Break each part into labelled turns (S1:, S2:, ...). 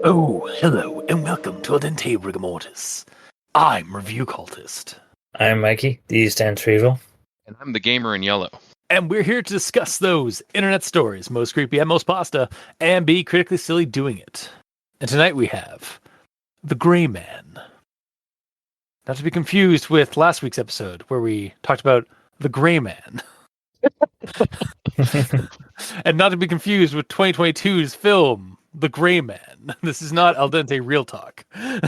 S1: Oh, hello, and welcome to Aldente Rigamortis. I'm Review Cultist.
S2: I'm Mikey, D stands for evil.
S3: And I'm the gamer in yellow.
S1: And we're here to discuss those internet stories, most creepy and most pasta, and be critically silly doing it. And tonight we have The Gray Man. Not to be confused with last week's episode, where we talked about The Gray Man. And not to be confused with 2022's film, The Gray Man. This is not Al Dente Real Talk. We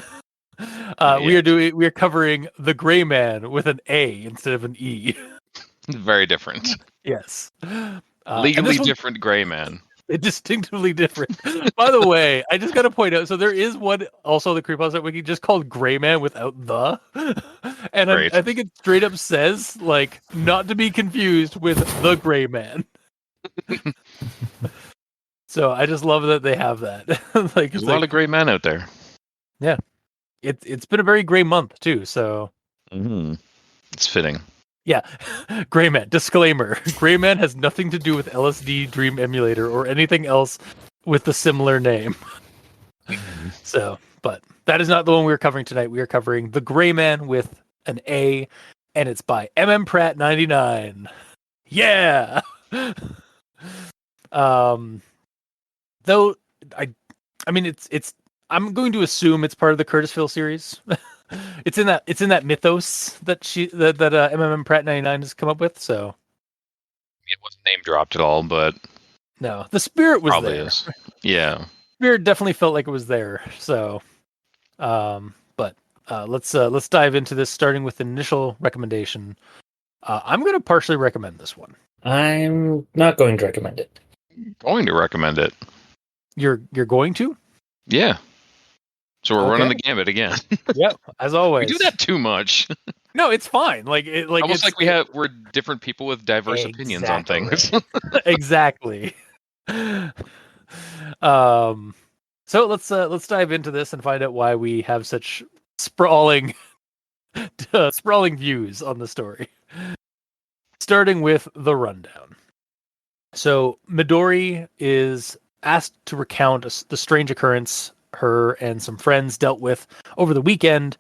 S1: are covering The Gray Man with an A instead of an E.
S3: Very different.
S1: Yes.
S3: Legally different Gray Man.
S1: Distinctively different. By the way, I just got to point out, so there is one also the Creepypasta Wiki just called Gray Man without the. And I think it straight up says, like, not to be confused with The Gray Man. So I just love that they have that.
S3: There's a lot of gray men out there.
S1: Yeah. It's been a very gray month, too, so.
S3: Mm-hmm. It's fitting.
S1: Yeah. Gray Man. Disclaimer. Gray Man has nothing to do with LSD Dream Emulator or anything else with the similar name. So, but that is not the one we're covering tonight. We are covering The Gray Man with an A, and it's by Pratt 99. Yeah! Though, I mean, it's I'm going to assume it's part of the Curtisville series. It's in that mythos that Pratt 99 has come up with. So
S3: it wasn't name dropped at all, but
S1: no, the spirit was
S3: probably
S1: there.
S3: Is. Yeah,
S1: spirit definitely felt like it was there. So, but let's dive into this, starting with the initial recommendation. I'm going to partially recommend this one.
S2: I'm not going to recommend it.
S3: Going to recommend it.
S1: You're going to?
S3: Yeah. So we're running the gambit again.
S1: Yep, as always.
S3: We do that too much.
S1: No, it's fine.
S3: Almost like we're different people with diverse opinions on things.
S1: Exactly. So let's dive into this and find out why we have such sprawling views on the story. Starting with the rundown. So Midori is asked to recount the strange occurrence her and some friends dealt with over the weekend,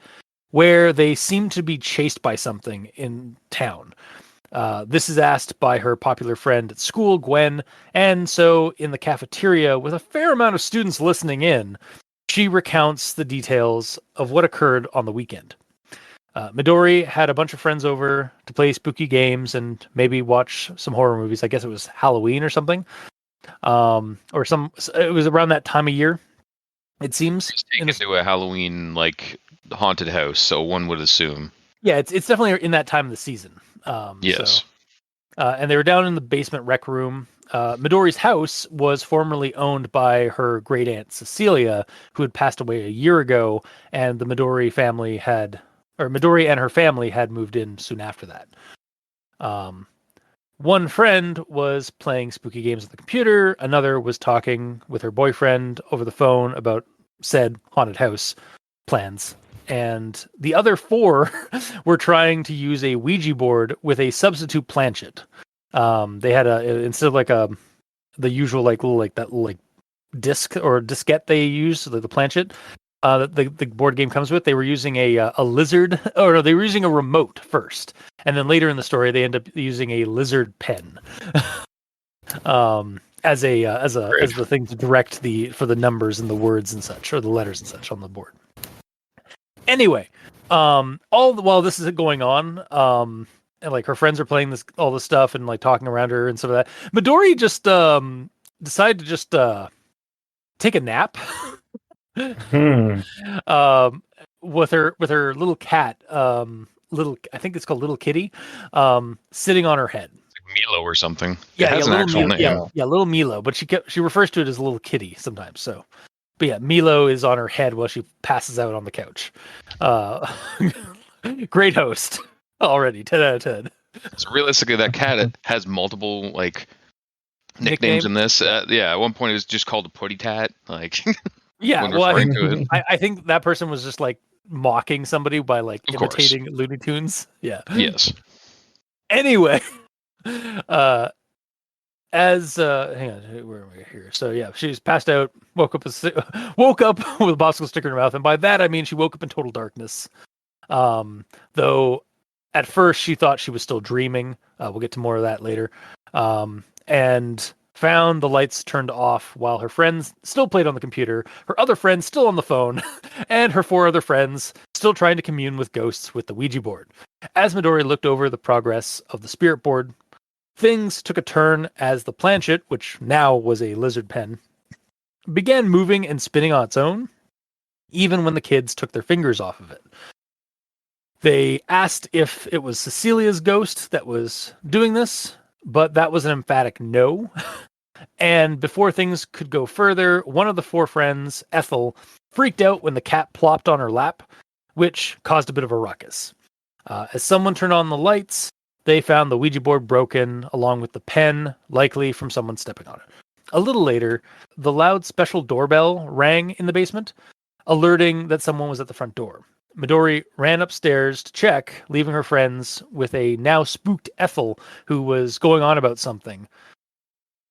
S1: where they seem to be chased by something in town. This is asked by her popular friend at school, Gwen, and so in the cafeteria, with a fair amount of students listening in, she recounts the details of what occurred on the weekend. Midori had a bunch of friends over to play spooky games and maybe watch some horror movies. I guess it was Halloween or something. It was around that time of year, it seems.
S3: Just taken to a Halloween haunted house, so one would assume.
S1: Yeah, it's definitely in that time of the season.
S3: Yes.
S1: And they were down in the basement rec room. Midori's house was formerly owned by her great aunt Cecilia, who had passed away a year ago, and the Midori and her family had moved in soon after that. One friend was playing spooky games on the computer. Another was talking with her boyfriend over the phone about said haunted house plans. And the other four were trying to use a Ouija board with a substitute planchet. They had instead of the usual little disc or diskette they use, the planchet, the board game comes with, they were using a lizard, or no, they were using a remote first, and then later in the story they end up using a lizard pen as the thing to direct for the numbers and the words and such, or the letters and such on the board. Anyway, while this is going on, and her friends are playing all this stuff and talking around her and stuff like that, Midori just decided to just take a nap. With her little cat, I think it's called Little Kitty, sitting on her head. It's
S3: like Milo or something.
S1: Yeah,
S3: it has an actual name.
S1: Yeah, Little Milo, but she refers to it as Little Kitty sometimes. So, but yeah, Milo is on her head while she passes out on the couch. Great host already, 10 out of 10.
S3: So realistically, that cat has multiple nicknames
S1: nickname.
S3: in this. Yeah, at one point it was just called a putty tat. Like
S1: Yeah,
S3: when
S1: well,
S3: referring to it.
S1: I think that person was just like mocking somebody by like
S3: Of course.
S1: imitating Looney Tunes. Yeah.
S3: Yes.
S1: Anyway, uh, hang on, where am I here? So yeah, she's passed out, woke up woke up with a popsicle stick in her mouth, and by that I mean she woke up in total darkness. Though at first she thought she was still dreaming. We'll get to more of that later. And found the lights turned off while her friends still played on the computer, her other friends still on the phone, and her 4 other friends still trying to commune with ghosts with the Ouija board. As Midori looked over the progress of the spirit board, things took a turn as the planchet, which now was a lizard pen, began moving and spinning on its own, even when the kids took their fingers off of it. They asked if it was Cecilia's ghost that was doing this, but that was an emphatic no. And before things could go further, one of the 4 friends, Ethel, freaked out when the cat plopped on her lap, which caused a bit of a ruckus. As someone turned on the lights, they found the Ouija board broken, along with the pen, likely from someone stepping on it. A little later, the loud special doorbell rang in the basement, alerting that someone was at the front door. Midori ran upstairs to check, leaving her friends with a now spooked Ethel who was going on about something.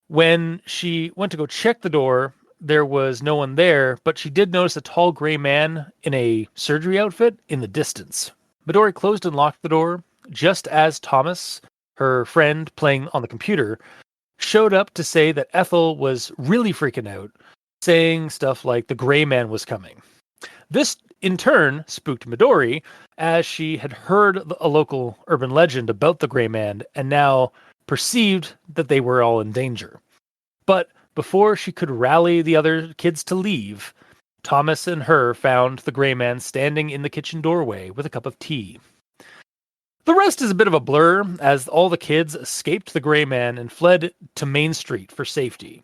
S1: When she went to go check the door, there was no one there, but she did notice a tall gray man in a surgery outfit in the distance. Midori closed and locked the door just as Thomas, her friend playing on the computer, showed up to say that Ethel was really freaking out, saying stuff like the gray man was coming. This, in turn, spooked Midori, as she had heard a local urban legend about the gray man and now perceived that they were all in danger. But before she could rally the other kids to leave, Thomas and her found the gray man standing in the kitchen doorway with a cup of tea. The rest is a bit of a blur, as all the kids escaped the gray man and fled to Main Street for safety.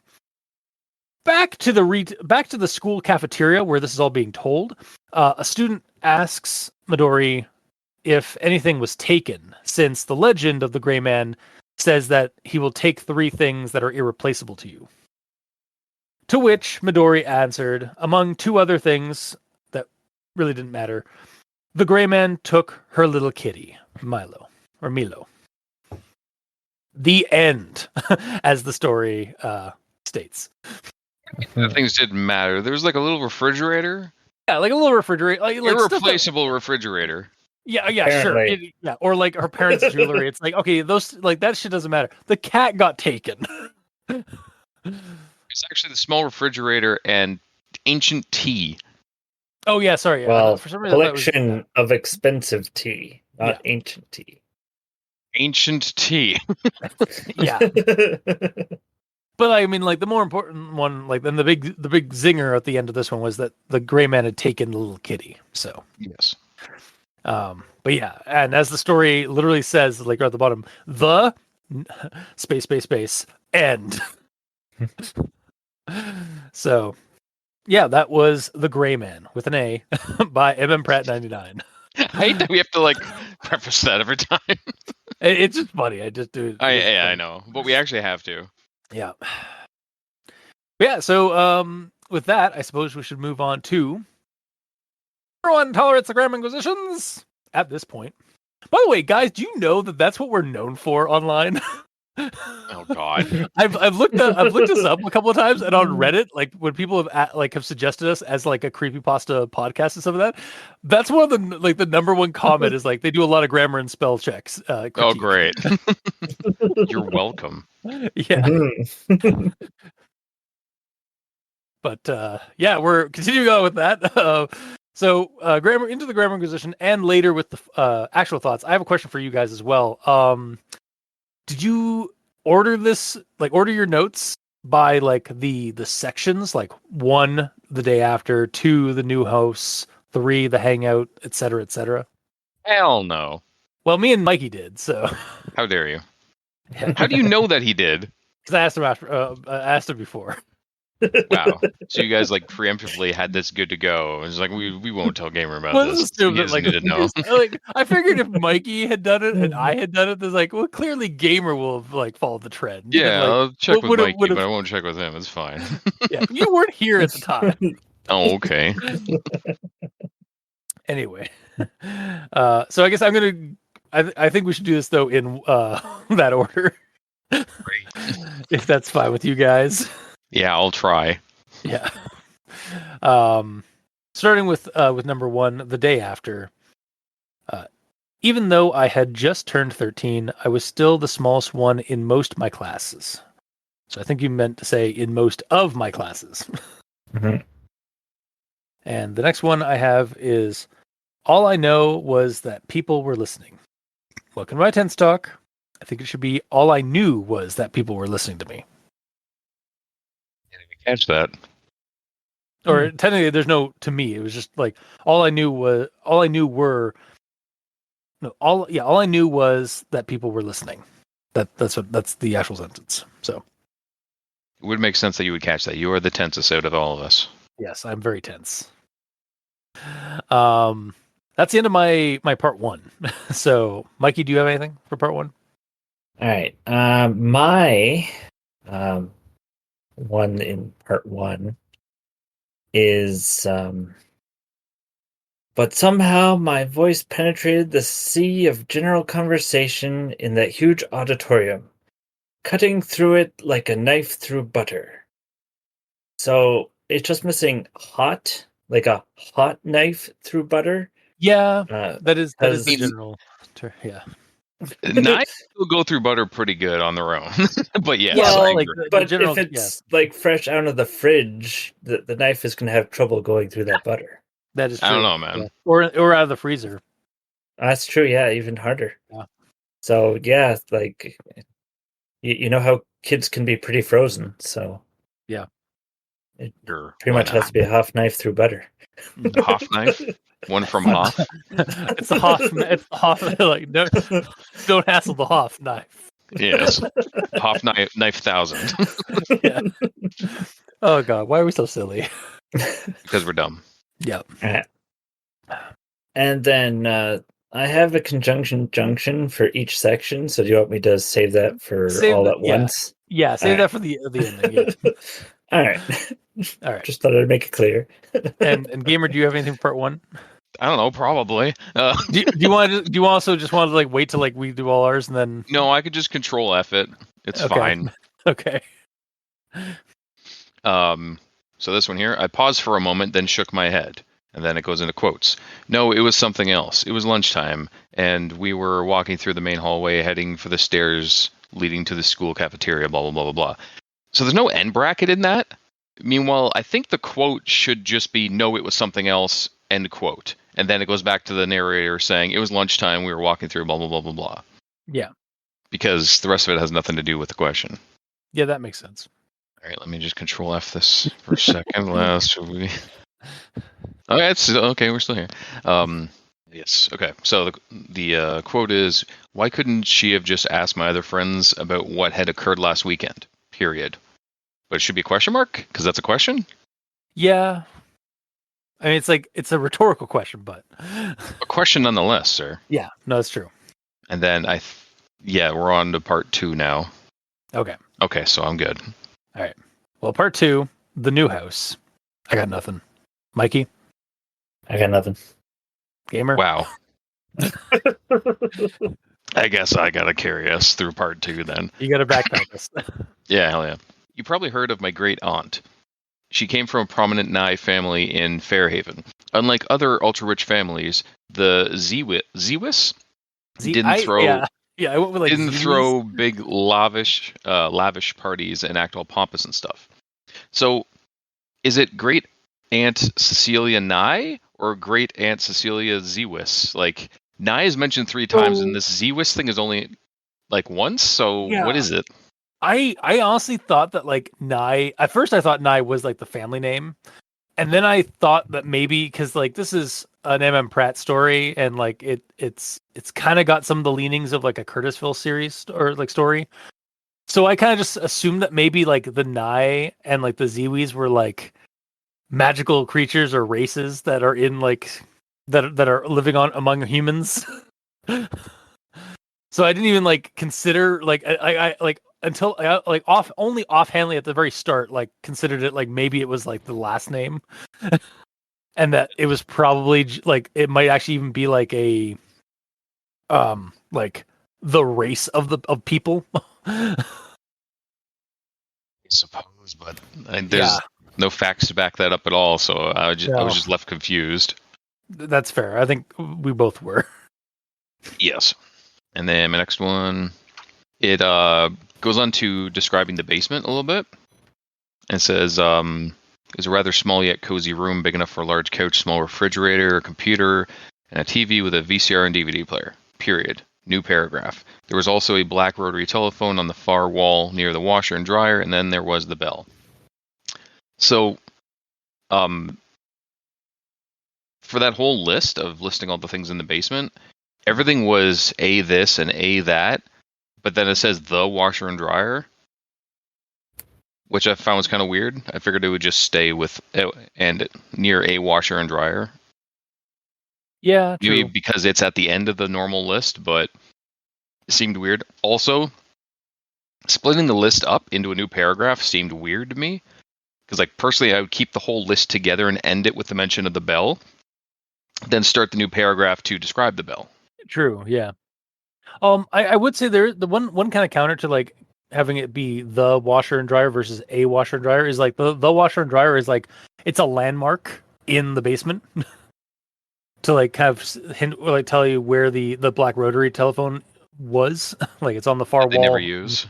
S1: Back to the school cafeteria where this is all being told, a student asks Midori if anything was taken, since the legend of the gray man says that he will take 3 things that are irreplaceable to you. To which Midori answered, among 2 other things that really didn't matter, the gray man took her little kitty, Milo. The end, as the story states.
S3: Things didn't matter. There was like a little refrigerator.
S1: Yeah, like a little refrigerator. Like
S3: Irreplaceable refrigerator.
S1: Yeah,
S2: Apparently.
S1: sure. Or like her parents' jewelry. It's like, okay, those, like, that shit doesn't matter. The cat got taken.
S3: It's actually the small refrigerator and ancient tea.
S1: Oh yeah, sorry.
S2: Well,
S1: for some reason, I thought it was-
S2: collection of expensive tea, not ancient tea.
S3: Ancient tea.
S1: yeah. But I mean, like, the more important one, like, then the big zinger at the end of this one was that the gray man had taken the little kitty. So
S3: Yes.
S1: but yeah, and as the story literally says, like right at the bottom, the space end. So yeah, that was The Gray Man with an A by MM Pratt 99.
S3: I hate that we have to like preface that every time.
S1: It's just funny. I just do it.
S3: I know, but we actually have to.
S1: Yeah. Yeah, so with that, I suppose we should move on to everyone tolerates the Graham Inquisitions at this point. By the way, guys, do you know that that's what we're known for online?
S3: Oh God.
S1: I've looked this up a couple of times, and on Reddit, like when people have suggested us as like a creepypasta podcast and stuff like that, that's one of the the number one comment is like they do a lot of grammar and spell checks.
S3: Oh great. You're welcome.
S1: Yeah. But yeah, we're continuing on with that. So grammar into the Grammar Inquisition, and later with the actual thoughts. I have a question for you guys as well. Did you order this? Like, order your notes by like the sections, like 1 the day after, 2 the new hosts, 3 the hangout, etc., etc.
S3: Hell no.
S1: Well, me and Mikey did. So
S3: How dare you? How do you know that he did?
S1: because I asked him after, I asked him before.
S3: Wow. So you guys like preemptively had this good to go. It's like we won't tell Gamer about
S1: Let's
S3: this.
S1: assume
S3: He
S1: that
S3: doesn't
S1: like,
S3: need to know.
S1: like I figured if Mikey had done it and I had done it, there's like, well, clearly Gamer will have like followed the trend. And,
S3: Yeah,
S1: like,
S3: I'll check with Mikey,
S1: would
S3: but
S1: have,
S3: I won't check with him. It's fine.
S1: yeah, you weren't here at the time.
S3: Oh, okay.
S1: Anyway, so I guess I'm gonna. I think we should do this though in that order, if that's fine with you guys.
S3: Yeah, I'll try.
S1: Yeah. Starting with number one, the day after. Even though I had just turned 13, I was still the smallest one in most of my classes. So I think you meant to say in most of my classes.
S2: Mhm.
S1: And the next one I have is all I know was that people were listening. Welcome to my tense talk. I think it should be all I knew was that people were listening to me.
S3: Didn't even catch that.
S1: Or technically there's no to me. It was just like all I knew was that people were listening. That's the actual sentence. So
S3: It would make sense that you would catch that. You are the tensest out of all of us.
S1: yes, I'm very tense. That's the end of my part one. So Mikey, do you have anything for part one?
S2: All right. My one in part one is but somehow my voice penetrated the sea of general conversation in that huge auditorium, cutting through it like a knife through butter. So it's just missing hot, like a hot knife through butter.
S1: Yeah,
S2: Uh,
S1: that is the
S2: 'cause-
S1: general. Yeah.
S3: Knives will go through butter pretty good on their own. But yes,
S1: Yeah,
S3: I
S1: but
S3: agree.
S1: like the
S2: But
S1: general,
S2: if it's like fresh out of the fridge, the knife is going to have trouble going through that butter.
S1: that is true.
S3: I don't know, man.
S1: Yeah. Or out of the freezer.
S2: That's true. Yeah, even harder.
S1: Yeah.
S2: So yeah, like you know how kids can be pretty frozen. So
S1: Yeah.
S2: it
S3: Sure,
S2: pretty
S3: why
S2: much has
S3: not?
S2: to be a half knife through butter.
S3: Hoff knife? One from Hoff?
S1: It's the Hoff. It's the Hoff. Like don't hassle the Hoff knife.
S3: Yes. Hoff knife 1000.
S1: Yeah. Oh god, why are we so silly?
S3: Because we're dumb.
S1: Yeah.
S2: Alright. And then I have a conjunction junction for each section. So do you want me to save that for all at once?
S1: Yeah, save
S2: Alright.
S1: that for the ending. Yeah.
S2: All right.
S1: All right.
S2: Just thought I'd make it clear.
S1: And Gamer, do you have anything for part one?
S3: I don't know, probably.
S1: Do you want to? Do you also just want to like wait till like we do all ours and then?
S3: No, I could just control F it. It's
S1: Okay.
S3: fine.
S1: Okay.
S3: So this one here, I paused for a moment, then shook my head. And then it goes into quotes. No, it was something else. It was lunchtime, and we were walking through the main hallway, heading for the stairs leading to the school cafeteria, blah, blah, blah, blah, blah. So there's no end bracket in that. Meanwhile, I think the quote should just be, no, it was something else, end quote. And then it goes back to the narrator saying, it was lunchtime, we were walking through, blah, blah, blah, blah, blah.
S1: Yeah.
S3: Because the rest of it has nothing to do with the question.
S1: Yeah, that makes sense.
S3: All right, let me just control F this for a second. Last we. Okay, it's okay. We're still here. Yes. Okay. So the quote is, "Why couldn't she have just asked my other friends about what had occurred last weekend?" Period. But it should be a question mark because that's a question.
S1: Yeah. I mean, it's a rhetorical question, but
S3: A question nonetheless, sir.
S1: yeah, no, it's true.
S3: And then we're on to part 2 now.
S1: Okay.
S3: Okay, so I'm good.
S1: All right. Well, part 2, the new house. I got nothing. Mikey,
S2: I got nothing.
S1: Gamer.
S3: Wow. I guess I gotta carry us through part 2 then.
S1: You got to backpack us.
S3: Yeah, hell yeah. You probably heard of my great aunt. She came from a prominent Nye family in Fairhaven. Unlike other ultra-rich families, the Zewis didn't throw
S1: Yeah, I went with like
S3: didn't
S1: Zeus.
S3: throw big lavish parties and act all pompous and stuff. So, is it Great Aunt Cecilia Nye or Great Aunt Cecilia Zewis? Like Nye is mentioned 3 times, and this Zewis thing is only like once. So
S1: Yeah.
S3: what is it?
S1: I honestly thought that like Nye. At first, I thought Nye was like the family name, and then I thought that maybe because like this is an M.M. Pratt story, and like it's kind of got some of the leanings of like a Curtisville series or like story. So I kind of just assumed that maybe like the Nai and like the Ziwis were like magical creatures or races that are in like that are living on among humans. So I didn't even like consider like I like until like offhandedly at the very start like considered it like maybe it was like the last name and that it was probably like it might actually even be like a like the race of people.
S3: I suppose, but there's no facts to back that up at all. So I was just left confused.
S1: That's fair. I think we both were.
S3: Yes. And then my next one, it goes on to describing the basement a little bit. It says, it's a rather small yet cozy room, big enough for a large couch, small refrigerator, a computer, and a TV with a VCR and DVD player. Period. New paragraph. There was also a black rotary telephone on the far wall near the washer and dryer, and then there was the bell. So, for that whole list of listing all the things in the basement, everything was A this and A that, but then it says the washer and dryer, which I found was kind of weird. I figured it would just stay with and near a washer and dryer.
S1: Yeah, true.
S3: Maybe because it's at the end of the normal list, but it seemed weird. Also, splitting the list up into a new paragraph seemed weird to me. Because, like, personally, I would keep the whole list together and end it with the mention of the bell, then start the new paragraph to describe the bell.
S1: True, yeah. I would say there the one kind of counter to like having it be the washer and dryer versus a washer and dryer is like the washer and dryer is like it's a landmark in the basement to like kind of hint or like tell you where the black rotary telephone was. Like it's on the far
S3: that they
S1: wall.
S3: Never use.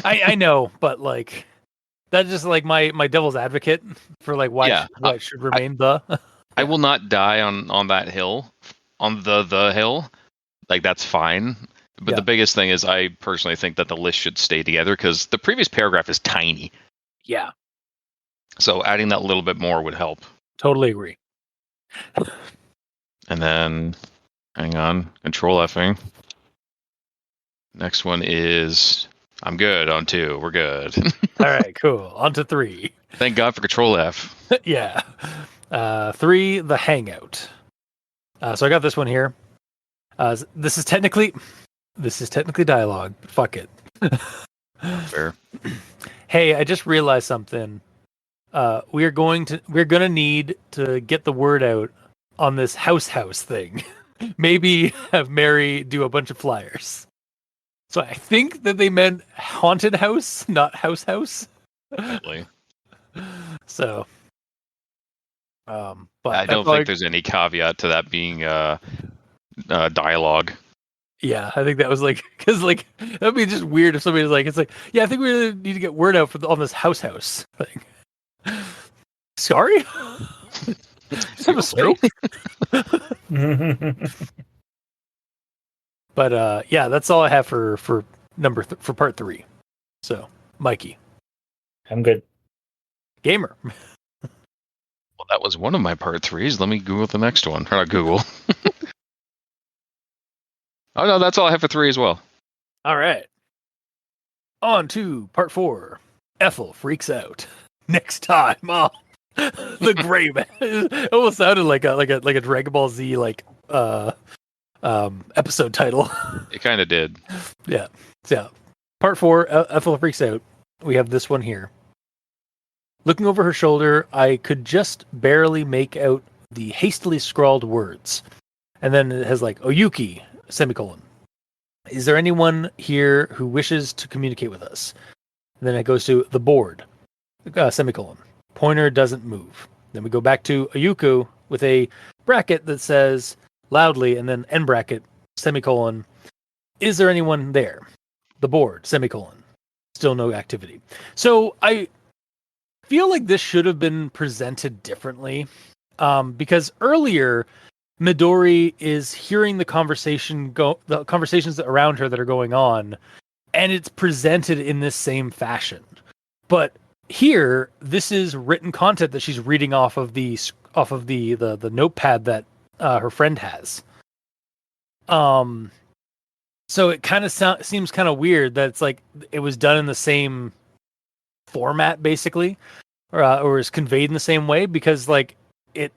S1: I know, but like that's just like my devil's advocate for like why it should remain the.
S3: I will not die on that hill, on the hill. Like that's fine. But the biggest thing is I personally think that the list should stay together because the previous paragraph is tiny.
S1: Yeah.
S3: So adding that little bit more would help.
S1: Totally agree.
S3: And then, hang on, Control Fing. Next one is, I'm good on 2. We're good.
S1: All right, cool. On to 3.
S3: Thank God for Control F.
S1: Yeah. 3, the Hangout. So I got this one here. This is technically dialogue. Fuck it.
S3: Fair.
S1: Hey, I just realized something. We're gonna need to get the word out on this house thing. Maybe have Mary do a bunch of flyers. So I think that they meant haunted house, not house.
S3: Definitely.
S1: So, but
S3: I don't think there's any caveat to that being dialogue.
S1: Yeah, I think that was like because like that'd be just weird if somebody's like, it's like, yeah, I think we really need to get word out on this house thing. Sorry, just have a stroke. But yeah, that's all I have for for part 3. So, Mikey,
S2: I'm good.
S1: Gamer.
S3: Well, that was one of my part 3s. Let me Google the next one. Or not Google. Oh no, that's all I have for 3 as well.
S1: All right. On to part 4. Ethel freaks out. Next time, the Gray Man. It almost sounded like a Dragon Ball Z episode title.
S3: It kind of did.
S1: Yeah. So, part 4. Ethel freaks out. We have this one here. Looking over her shoulder, I could just barely make out the hastily scrawled words, and then it has like Oyuki. Semicolon. Is there anyone here who wishes to communicate with us? And then it goes to the board. Semicolon. Pointer doesn't move. Then we go back to Oyuku with a bracket that says loudly and then end bracket, semicolon. Is there anyone there? The board, semicolon. Still no activity. So I feel like this should have been presented differently. Because earlier Midori is hearing the conversations around her that are going on, and it's presented in this same fashion. But here, this is written content that she's reading off of the notepad that her friend has. So it kind of seems kind of weird that it's like it was done in the same format, basically, or is conveyed in the same way, because like it.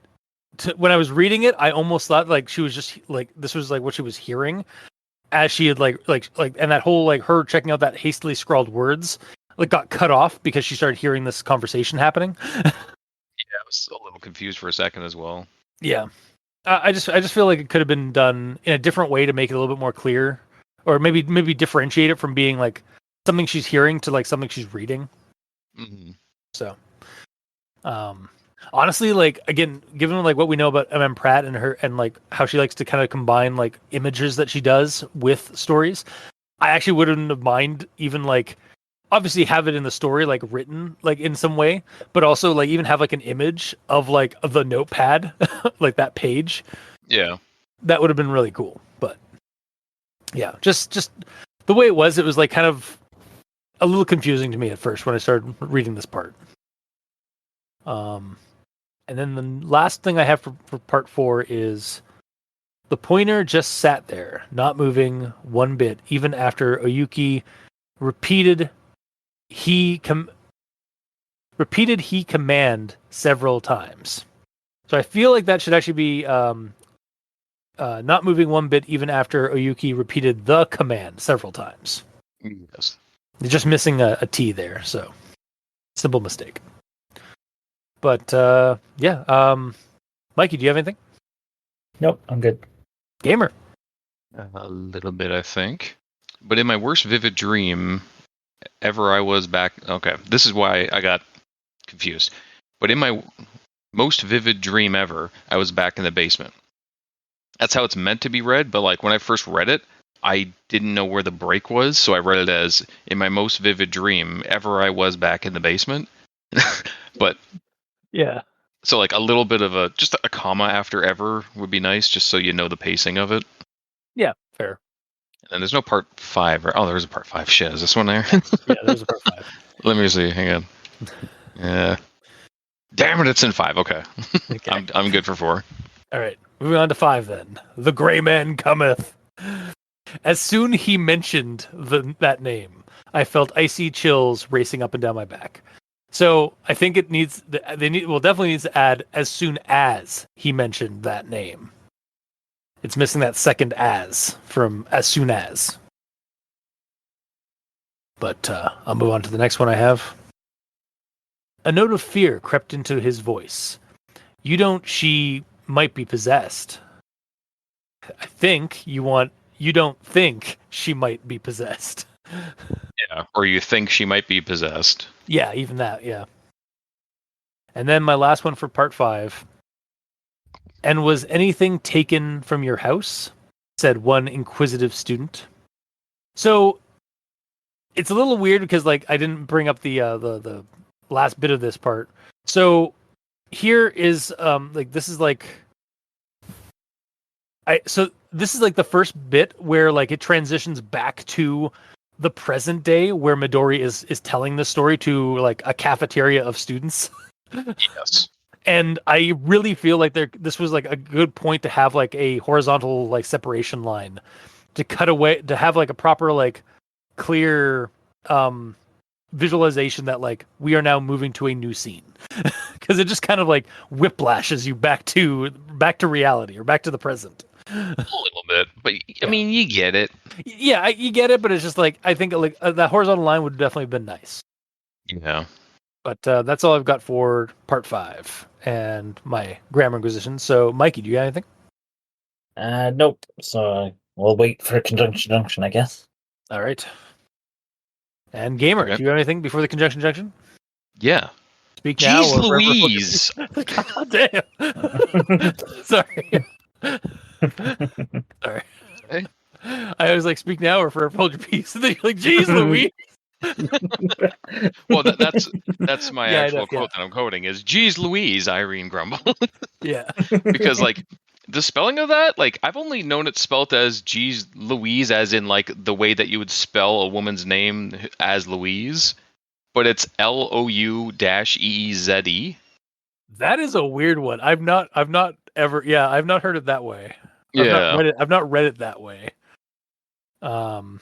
S1: When I was reading it, I almost thought like she was just like this was like what she was hearing as she had like and that whole like her checking out that hastily scrawled words like got cut off because she started hearing this conversation happening.
S3: Yeah, I was a little confused for a second as well.
S1: Yeah. I just feel like it could have been done in a different way to make it a little bit more clear, or maybe differentiate it from being like something she's hearing to like something she's reading.
S3: Mm-hmm.
S1: So, honestly, like again, given like what we know about MM Pratt and her and like how she likes to kind of combine like images that she does with stories, I actually wouldn't have mind even like obviously have it in the story like written like in some way, but also like even have like an image of like of the notepad like that page.
S3: Yeah.
S1: That would have been really cool. But yeah, just the way it was like kind of a little confusing to me at first when I started reading this part. And then the last thing I have for part 4 is the pointer just sat there, not moving one bit, even after Oyuki repeated he command several times. So I feel like that should actually be not moving one bit even after Oyuki repeated the command several times.
S3: Yes.
S1: They're just missing a T there, so simple mistake. But yeah, Mikey, do you have anything?
S2: Nope, I'm good.
S1: Gamer.
S3: A little bit, I think. But in my worst vivid dream ever, I was back. Okay, this is why I got confused. But in my most vivid dream ever, I was back in the basement. That's how it's meant to be read, but like when I first read it, I didn't know where the break was, so I read it as in my most vivid dream ever, I was back in the basement. But
S1: yeah,
S3: so like a little bit of just a comma after ever would be nice, just so you know the pacing of it.
S1: Yeah, fair.
S3: And there's no part 5. Oh, there's a part 5. Shit, is this one there?
S1: Yeah, there's a part 5.
S3: Let me see. Hang on. Yeah. Damn it, it's in 5. Okay.
S1: Okay.
S3: I'm good for 4.
S1: All right, moving on to 5 then. The Gray Man cometh. As soon he mentioned that name, I felt icy chills racing up and down my back. So I think it needs definitely needs to add as soon as he mentioned that name. It's missing that second as from as soon as. But I'll move on to the next one I have. A note of fear crept into his voice. You don't might be possessed. I think you don't think she might be possessed.
S3: Yeah. Or you think she might be possessed.
S1: Yeah, even that, yeah. And then my last one for part 5. And was anything taken from your house? Said one inquisitive student. So it's a little weird because like I didn't bring up the last bit of this part. So here is like this is like this is like the first bit where like it transitions back to the present day where Midori is telling the story to like a cafeteria of students.
S3: Yes.
S1: And I really feel like this was like a good point to have like a horizontal like separation line to cut away, to have like a proper like clear visualization that like we are now moving to a new scene, because it just kind of like whiplashes you back to reality or back to the present.
S3: A little bit, but I mean, you get it.
S1: Yeah, you get it, but it's just like I think like that horizontal line would have definitely been nice.
S3: Yeah.
S1: But that's all I've got for part 5 and my grammar inquisition. So, Mikey, do you got anything?
S2: Nope. So we'll wait for conjunction junction, I guess.
S1: All right. And Gamer,
S3: Okay.
S1: do you have anything before the conjunction junction?
S3: Yeah.
S1: Speak now.
S3: Jeez
S1: or forever hold your
S3: Louise.
S1: peace. God damn. Sorry. Sorry.
S3: Hey.
S1: I was like, speak now or forever hold your peace. And then you're like, geez, Louise.
S3: Well, that's my
S1: Yeah, I
S3: actual
S1: know,
S3: quote that I'm quoting is "Geez Louise," Irene grumbled.
S1: Yeah.
S3: Because like the spelling of that, like I've only known it spelt as "Geez Louise," as in like the way that you would spell a woman's name as Louise, but it's LOU-EEZE.
S1: That is a weird one. I've not ever. Yeah, I've not heard it that way.
S3: Yeah.
S1: I've not read it that way. Um,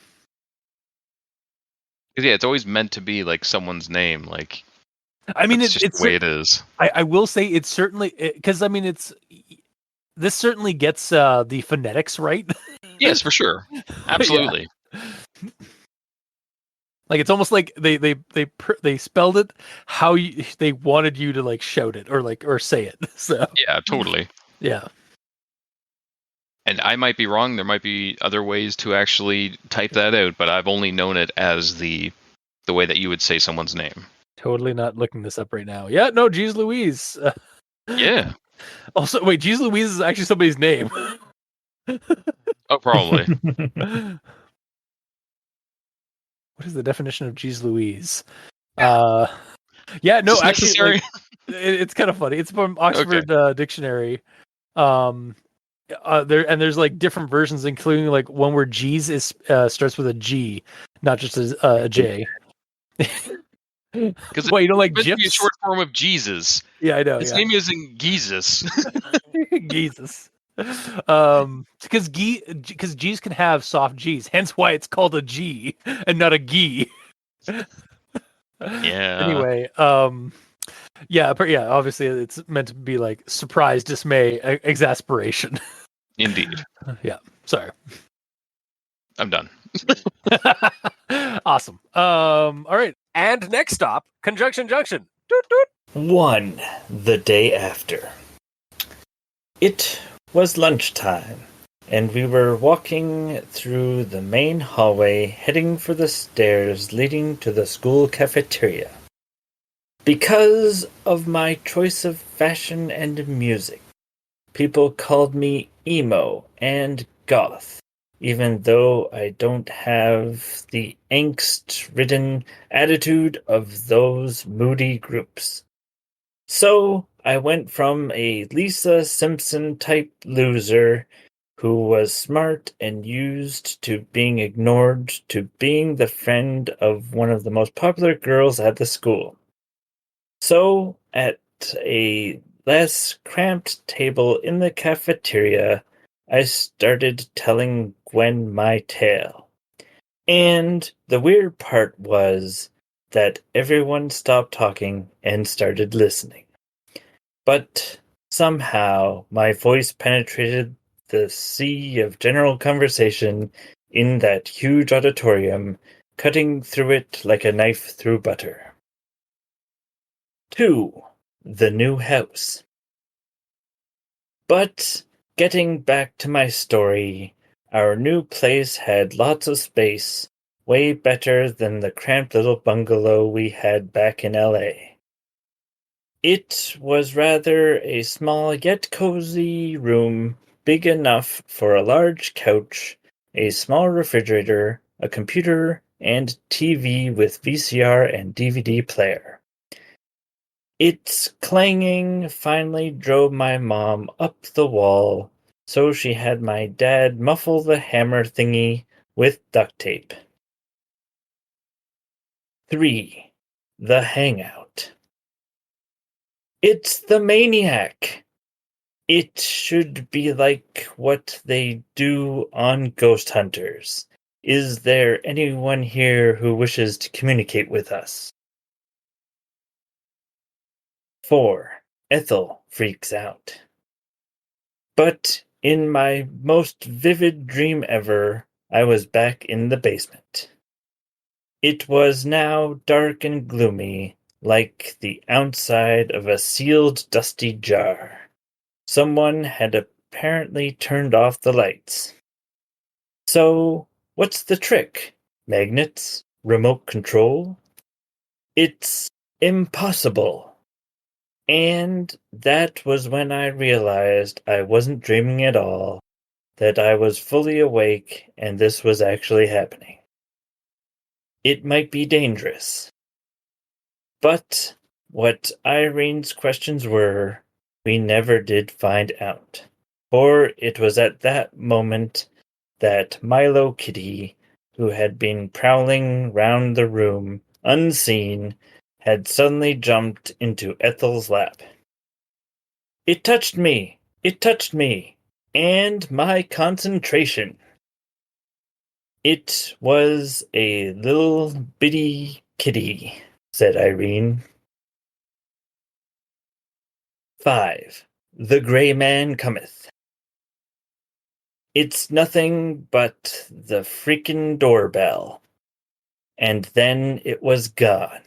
S3: 'Cause, yeah, it's always meant to be like someone's name. Like
S1: I mean,
S3: that's just the way it is.
S1: I will say it's certainly because I mean this certainly gets the phonetics right.
S3: Yes, for sure. Absolutely.
S1: Like it's almost like they spelled it how they wanted you to like shout it or say it. So
S3: Yeah, totally.
S1: yeah,
S3: And I might be wrong. There might be other ways to actually type that out, but I've only known it as the way that you would say someone's name.
S1: totally not looking this up right now. Yeah, no, geez Louise.
S3: Yeah.
S1: Also, wait, geez Louise is actually somebody's name.
S3: Oh, probably.
S1: What is the definition of geez Louise? Yeah,
S3: Is
S1: no,
S3: this
S1: actually,
S3: necessary?
S1: like, it's kind of funny. It's from
S3: Okay.
S1: Oxford Dictionary. There's like different versions, including like one where G's is starts with a G, not just a J.
S3: Because
S1: What, you don't like
S3: it's meant to be a
S1: GIFs?
S3: short form of Jesus.
S1: Yeah, I know.
S3: His
S1: Yeah,
S3: name isn't Jesus.
S1: Jesus. Because G's can have soft G's, hence why it's called a G and not a G.
S3: Yeah.
S1: Anyway, yeah, obviously it's meant to be like surprise, dismay, exasperation.
S3: Indeed.
S1: Yeah, sorry.
S3: I'm done.
S1: Awesome. All right. And next stop, Conjunction Junction. Doot, doot.
S2: 1. The day after. It was lunchtime, and we were walking through the main hallway heading for the stairs leading to the school cafeteria. Because of my choice of fashion and music, people called me emo and goth, even though I don't have the angst-ridden attitude of those moody groups. So I went from a Lisa Simpson type loser who was smart and used to being ignored to being the friend of one of the most popular girls at the school. So at a less cramped table in the cafeteria, I started telling Gwen my tale. And the weird part was that everyone stopped talking and started listening. But somehow my voice penetrated the sea of general conversation in that huge auditorium, cutting through it like a knife through butter. 2. The new house. But getting back to my story, our new place had lots of space, way better than the cramped little bungalow we had back in LA. It was rather a small yet cozy room, big enough for a large couch, a small refrigerator, a computer, and TV with VCR and DVD player. Its clanging finally drove my mom up the wall, so she had my dad muffle the hammer thingy with duct tape. 3. The Hangout. It's the Maniac! It should be like what they do on Ghost Hunters. Is there anyone here who wishes to communicate with us? 4. Ethel freaks out. But in my most vivid dream ever, I was back in the basement. It was now dark and gloomy, like the outside of a sealed, dusty jar. Someone had apparently turned off the lights. So, what's the trick? Magnets? Remote control? It's impossible. And that was when I realized I wasn't dreaming at all, that I was fully awake and this was actually happening. It might be dangerous. But what Irene's questions were, we never did find out. For it was at that moment that Milo Kitty, who had been prowling round the room, unseen, had suddenly jumped into Ethel's lap. It touched me! It touched me! And my concentration! It was a little bitty kitty, said Irene. 5. The Grey Man Cometh. It's nothing but the freaking doorbell. And then it was gone.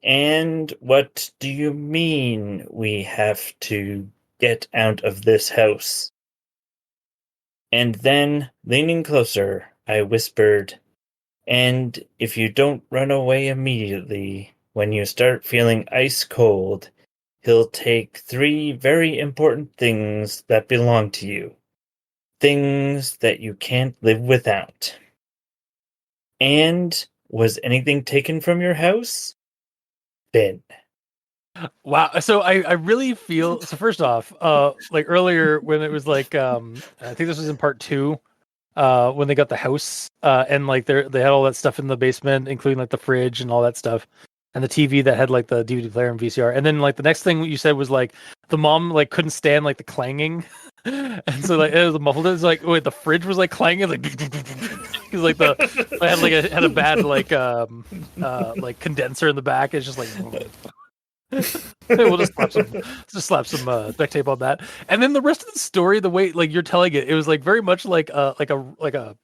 S2: And what do you mean we have to get out of this house? And then, leaning closer, I whispered, and if you don't run away immediately, when you start feeling ice cold, he'll take 3 very important things that belong to you. Things that you can't live without. And was anything taken from your house? Ben.
S1: Wow. So I really feel so first off, like earlier when it was like I think this was in part 2, when they got the house, and like they had all that stuff in the basement, including like the fridge and all that stuff. And the TV that had like the DVD player and VCR. And then like the next thing you said was like the mom like couldn't stand like the clanging. And so like it was muffled. It's like wait, the fridge was like clanging like because like had a bad like condenser in the back. It's just like we'll just slap some duct tape on that. And then the rest of the story, the way like you're telling it, it was like very much like a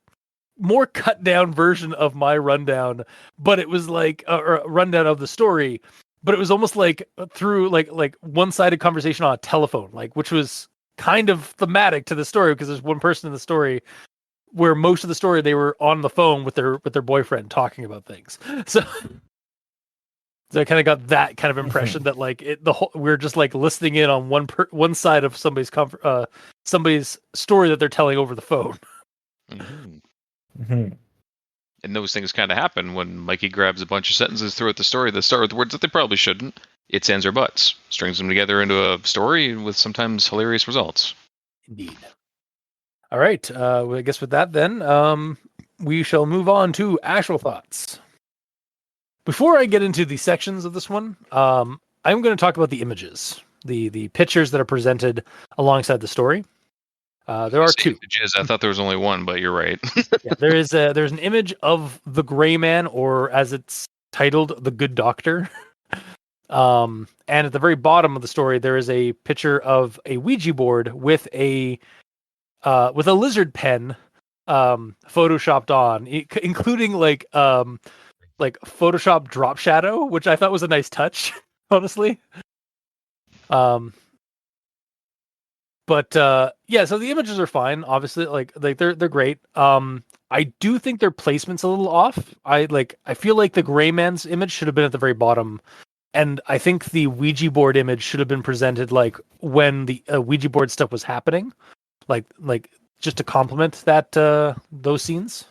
S1: more cut down version of my rundown, but it was like a rundown of the story, but it was almost like through like one-sided conversation on a telephone, like which was kind of thematic to the story because there's one person in the story where most of the story they were on the phone with their boyfriend talking about things. So I kind of got that kind of impression that like we're just like listening in on one side of somebody's story that they're telling over the phone.
S3: Mm-hmm.
S2: Mm-hmm.
S3: And those things kind of happen when Mikey grabs a bunch of sentences throughout the story that start with words that they probably shouldn't. It's ands or buts, strings them together into a story with sometimes hilarious results.
S1: Indeed. All right. I guess with that, then we shall move on to actual thoughts. Before I get into the sections of this one, I'm going to talk about the images, the pictures that are presented alongside the story. There are 2.
S3: Images. I thought there was only one, but you're right.
S1: Yeah, there's an image of the Gray Man, or as it's titled, the Good Doctor. And at the very bottom of the story, there is a picture of a Ouija board with a lizard pen photoshopped on, including like Photoshop drop shadow, which I thought was a nice touch, honestly. But yeah, so the images are fine. Obviously, like they're great. I do think their placement's a little off. I feel like the Gray Man's image should have been at the very bottom, and I think the Ouija board image should have been presented like when the Ouija board stuff was happening, like just to complement that those scenes.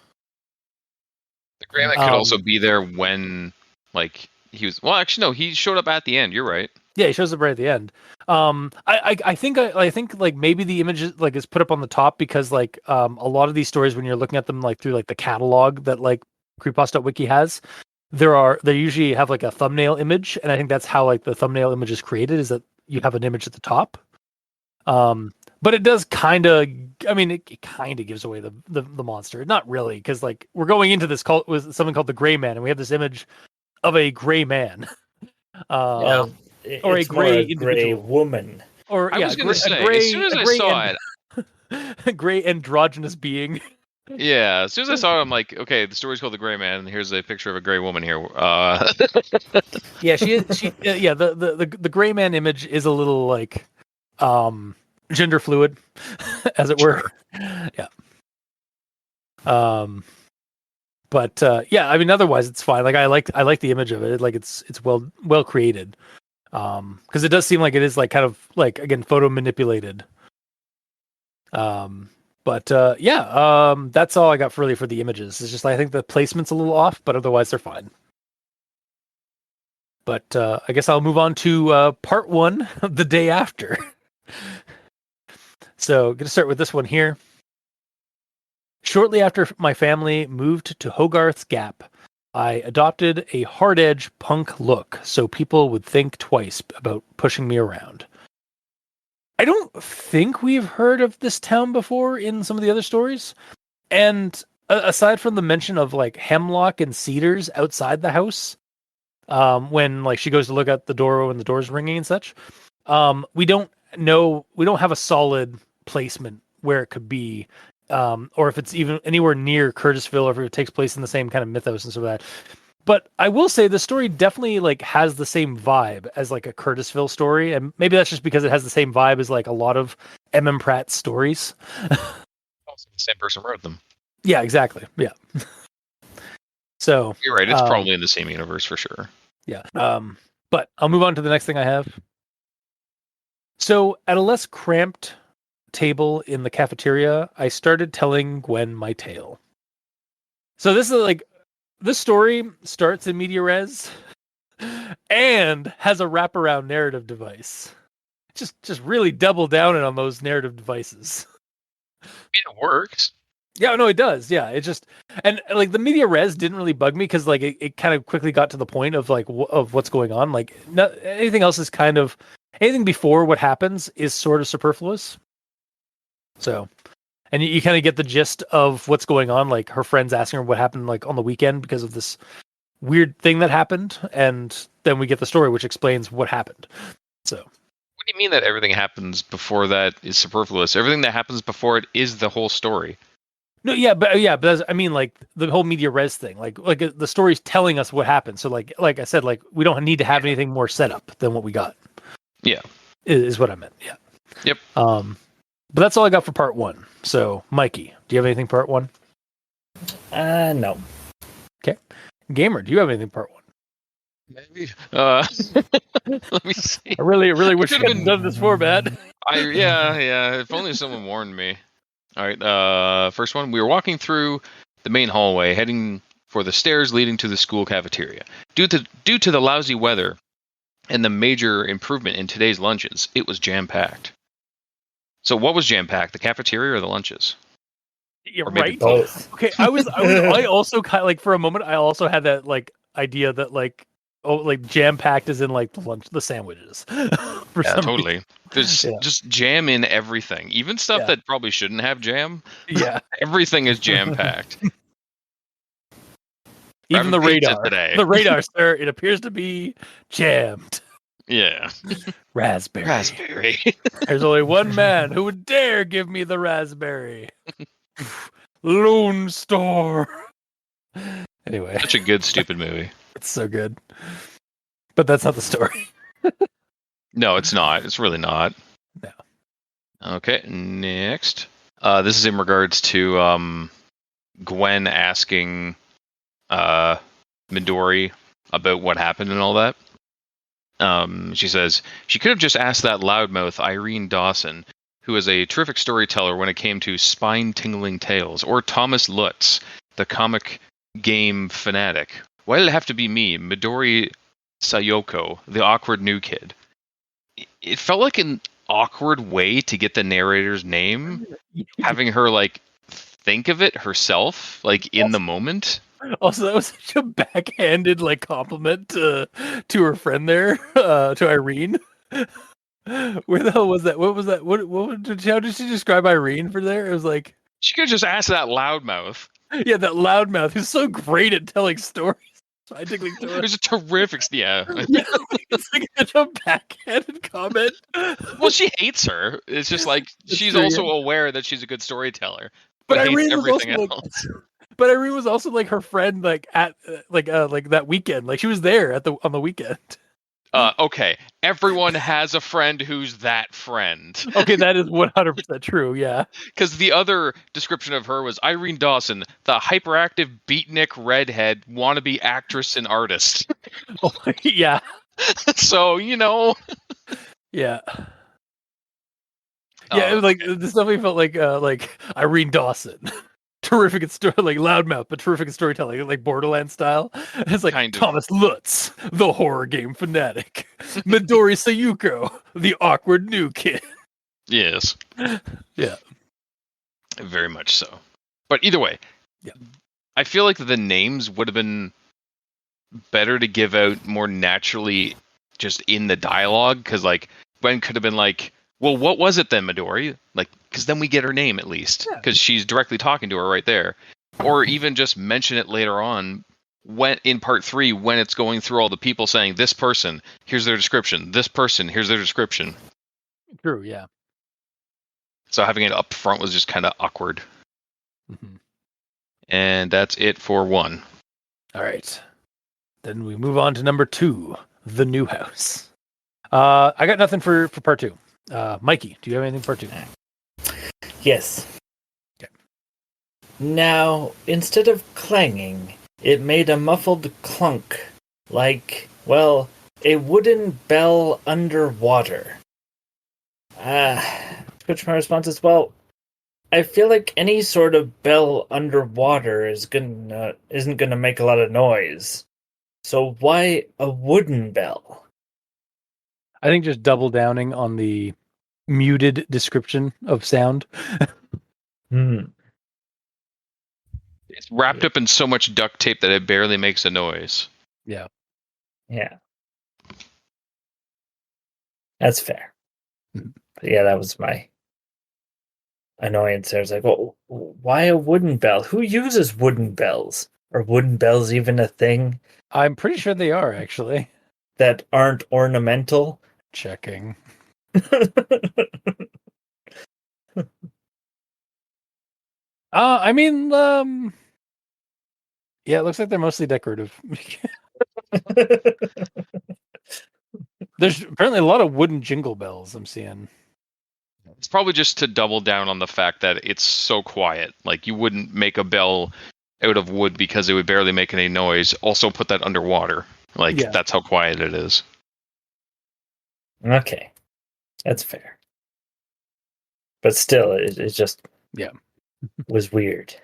S3: The Gray Man could also be there when like he was. Well, actually, no, he showed up at the end. You're right.
S1: Yeah, he shows up right at the end. I think like maybe the image is put up on the top because like a lot of these stories when you're looking at them like through like the catalog that like Creepypasta.wiki has, they usually have like a thumbnail image, and I think that's how like the thumbnail image is created, is that you have an image at the top. But it does kind of, I mean, it kind of gives away the monster. Not really, because like we're going into this cult with something called the Gray Man, and we have this image of a gray man. Or a gray individual
S2: woman.
S1: Or
S3: I was going to say, as soon as I saw it,
S1: a gray androgynous being.
S3: Yeah, as soon as I saw it, I'm like, okay, the story's called The Gray Man, and here's a picture of a gray woman here.
S1: Yeah, she is. Yeah, the Gray Man image is a little like gender fluid, as it were. Yeah. But yeah, I mean, otherwise it's fine. Like I like the image of it. Like it's well created. Because it does seem like it is like kind of like, again, photo manipulated. But yeah, that's all I got really for the images. It's just I think the placement's a little off, but otherwise they're fine. But I guess I'll move on to part 1, the day after. So gonna start with this one here. Shortly after my family moved to Hogarth's Gap, I adopted a hard edge punk look so people would think twice about pushing me around. I don't think we've heard of this town before in some of the other stories. And aside from the mention of like hemlock and cedars outside the house, when like she goes to look at the door when the door's ringing and such, we don't have a solid placement where it could be, or if it's even anywhere near Curtisville, or if it takes place in the same kind of mythos and stuff like that. But I will say the story definitely like has the same vibe as like a Curtisville story, and maybe that's just because it has the same vibe as like a lot of M. Pratt's stories.
S3: Also, the same person wrote them.
S1: Yeah, exactly. Yeah. So
S3: You're right. It's probably in the same universe for sure.
S1: Yeah. But I'll move on to the next thing I have. So at a less cramped table in the cafeteria, I started telling Gwen my tale. So this is like, this story starts in media res and has a wraparound narrative device. Just really double down on those narrative devices.
S3: It works.
S1: Yeah, no, it does. Yeah, it just, and like the media res didn't really bug me because like it kind of quickly got to the point of like of what's going on. Like anything else is kind of, anything before what happens is sort of superfluous. So, and you kind of get the gist of what's going on. Like her friends asking her what happened like on the weekend because of this weird thing that happened, and then we get the story which explains what happened. So,
S3: what do you mean that everything happens before that is superfluous? Everything that happens before it is the whole story.
S1: No, but I mean, like the whole media res thing, like the story's telling us what happened. So, like I said, like we don't need to have anything more set up than what we got.
S3: Yeah,
S1: is what I meant. Yeah.
S3: Yep.
S1: But that's all I got for part one. So, Mikey, do you have anything part one?
S2: No.
S1: Okay. Gamer, do you have anything part one?
S3: Maybe. Let me see.
S1: I really wish I hadn't done this format.
S3: Yeah. If only someone warned me. All right. First one. We were walking through the main hallway, heading for the stairs leading to the school cafeteria. Due to the lousy weather and the major improvement in today's lunches, it was jam-packed. So what was jam-packed? The cafeteria or the lunches?
S1: Yeah,
S3: or maybe
S1: right.
S3: both.
S1: Okay, I also kind of like for a moment I also had that like idea that like jam-packed is in like the sandwiches.
S3: Totally. There's just jam in everything, even stuff that probably shouldn't have jam.
S1: Yeah,
S3: everything is jam-packed.
S1: Even the radar today. The radar, sir, it appears to be jammed.
S3: Yeah.
S1: Raspberry. There's only one man who would dare give me the raspberry. Lone Star. Anyway.
S3: Such a good, stupid movie.
S1: It's so good. But that's not the story.
S3: No, it's not. It's really not.
S1: No.
S3: Okay, next. This is in regards to Gwen asking Midori about what happened and all that. She says, she could have just asked that loudmouth Irene Dawson, who is a terrific storyteller when it came to spine-tingling tales, or Thomas Lutz, the comic game fanatic. Why did it have to be me, Midori Sayoko, the awkward new kid? It felt like an awkward way to get the narrator's name, having her, like, think of it herself, like, in the moment.
S1: Also, that was such a backhanded like compliment to her friend there, to Irene. Where the hell was that? What was that? How did she describe Irene for there? It was like
S3: she could just ask that loudmouth.
S1: Yeah, that loudmouth who's so great at telling stories. It
S3: was a terrific,
S1: it's like such a backhanded comment.
S3: Well, she hates her. It's just like she's also aware that she's a good storyteller,
S1: but
S3: hates
S1: Irene
S3: everything
S1: was
S3: else.
S1: But Irene was also like her friend, like at like that weekend. Like she was there on the weekend.
S3: Okay, everyone has a friend who's that friend.
S1: Okay, that is 100% true. Yeah,
S3: because the other description of her was Irene Dawson, the hyperactive beatnik redhead wannabe actress and artist.
S1: Oh, yeah.
S3: So
S1: Yeah. Yeah, it was like this definitely felt like Irene Dawson. Terrific story, like loudmouth, but terrific storytelling, like Borderlands style. It's like kind Thomas Lutz, the horror game fanatic. Midori Sayuko, the awkward new kid.
S3: Yes.
S1: Yeah.
S3: Very much so. But either way, I feel like the names would have been better to give out more naturally just in the dialogue, because like Gwen could have been like, well, what was it then, Midori? Like, because then we get her name at least, because she's directly talking to her right there. or even just mention it later on when in part 3 when it's going through all the people saying this person, here's their description, this person, here's their description.
S1: True, yeah.
S3: So having it up front was just kind of awkward.
S1: Mm-hmm.
S3: And that's it for 1.
S1: All right. Then we move on to number 2, The New House. I got nothing for part 2. Mikey, do you have anything for part 2?
S2: Yes.
S1: Okay.
S2: Now, instead of clanging, it made a muffled clunk, like, well, a wooden bell underwater. Which my response is, well, I feel like any sort of bell underwater isn't gonna make a lot of noise. So why a wooden bell?
S1: I think just double downing on the muted description of sound.
S3: It's wrapped up in so much duct tape that it barely makes a noise.
S1: Yeah.
S2: Yeah. That's fair.
S1: Mhm.
S2: But yeah, that was my annoyance there. It's like, well, why a wooden bell? Who uses wooden bells? Are wooden bells even a thing
S1: I'm pretty sure they are, actually.
S2: that aren't ornamental?
S1: Checking. I mean, yeah, it looks like they're mostly decorative. There's apparently a lot of wooden jingle bells I'm seeing.
S3: It's probably just to double down on the fact that it's so quiet. Like, you wouldn't make a bell out of wood because it would barely make any noise. Also put that underwater. Like,
S1: Yeah.
S3: that's how quiet it is.
S2: Okay. That's fair. But still, it just was weird.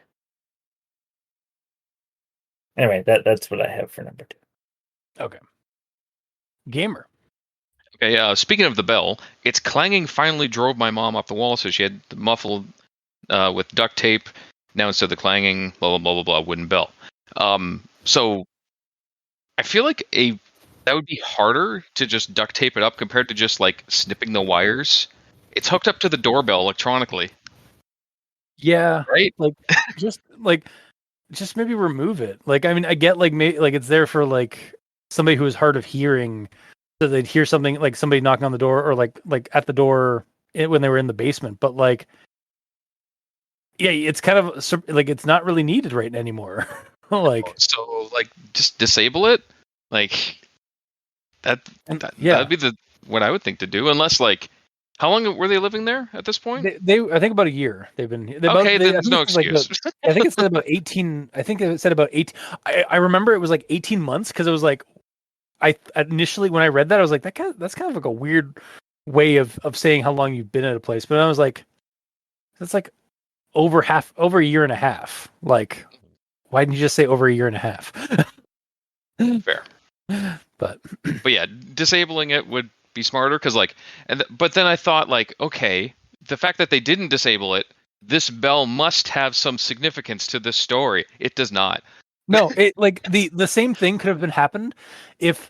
S2: Anyway, that's what I have for number 2.
S1: Okay. Gamer.
S3: Okay, speaking of the bell, its clanging finally drove my mom up the wall, so she had the muffled with duct tape. Now instead of the clanging, blah, blah, blah, blah, blah, wooden bell. So I feel like that would be harder to just duct tape it up compared to just, like, snipping the wires. It's hooked up to the doorbell electronically.
S1: Yeah.
S3: Right?
S1: Just maybe remove it. Like, I mean, I get like it's there for like somebody who is hard of hearing, so they'd hear something like somebody knocking on the door or like at the door when they were in the basement. But like, yeah, it's kind of like it's not really needed right anymore. Like,
S3: so, like, just disable it. Like, that'd be what I would think to do. Unless, like, how long were they living there at this point?
S1: They I think about a year. They've been
S3: Okay, then there's no excuse.
S1: I think it said about 18. I think it said about 18. I remember it was like 18 months because it was like I initially when I read that I was like that's kind of like a weird way of saying how long you've been at a place. But I was like, that's like over a year and a half. Like, why didn't you just say over a year and a half?
S3: Fair.
S1: But
S3: yeah, disabling it would be smarter because, like, but then I thought, like, okay, the fact that they didn't disable it, this bell must have some significance to this story. It does not.
S1: No, it like the same thing could have been happened if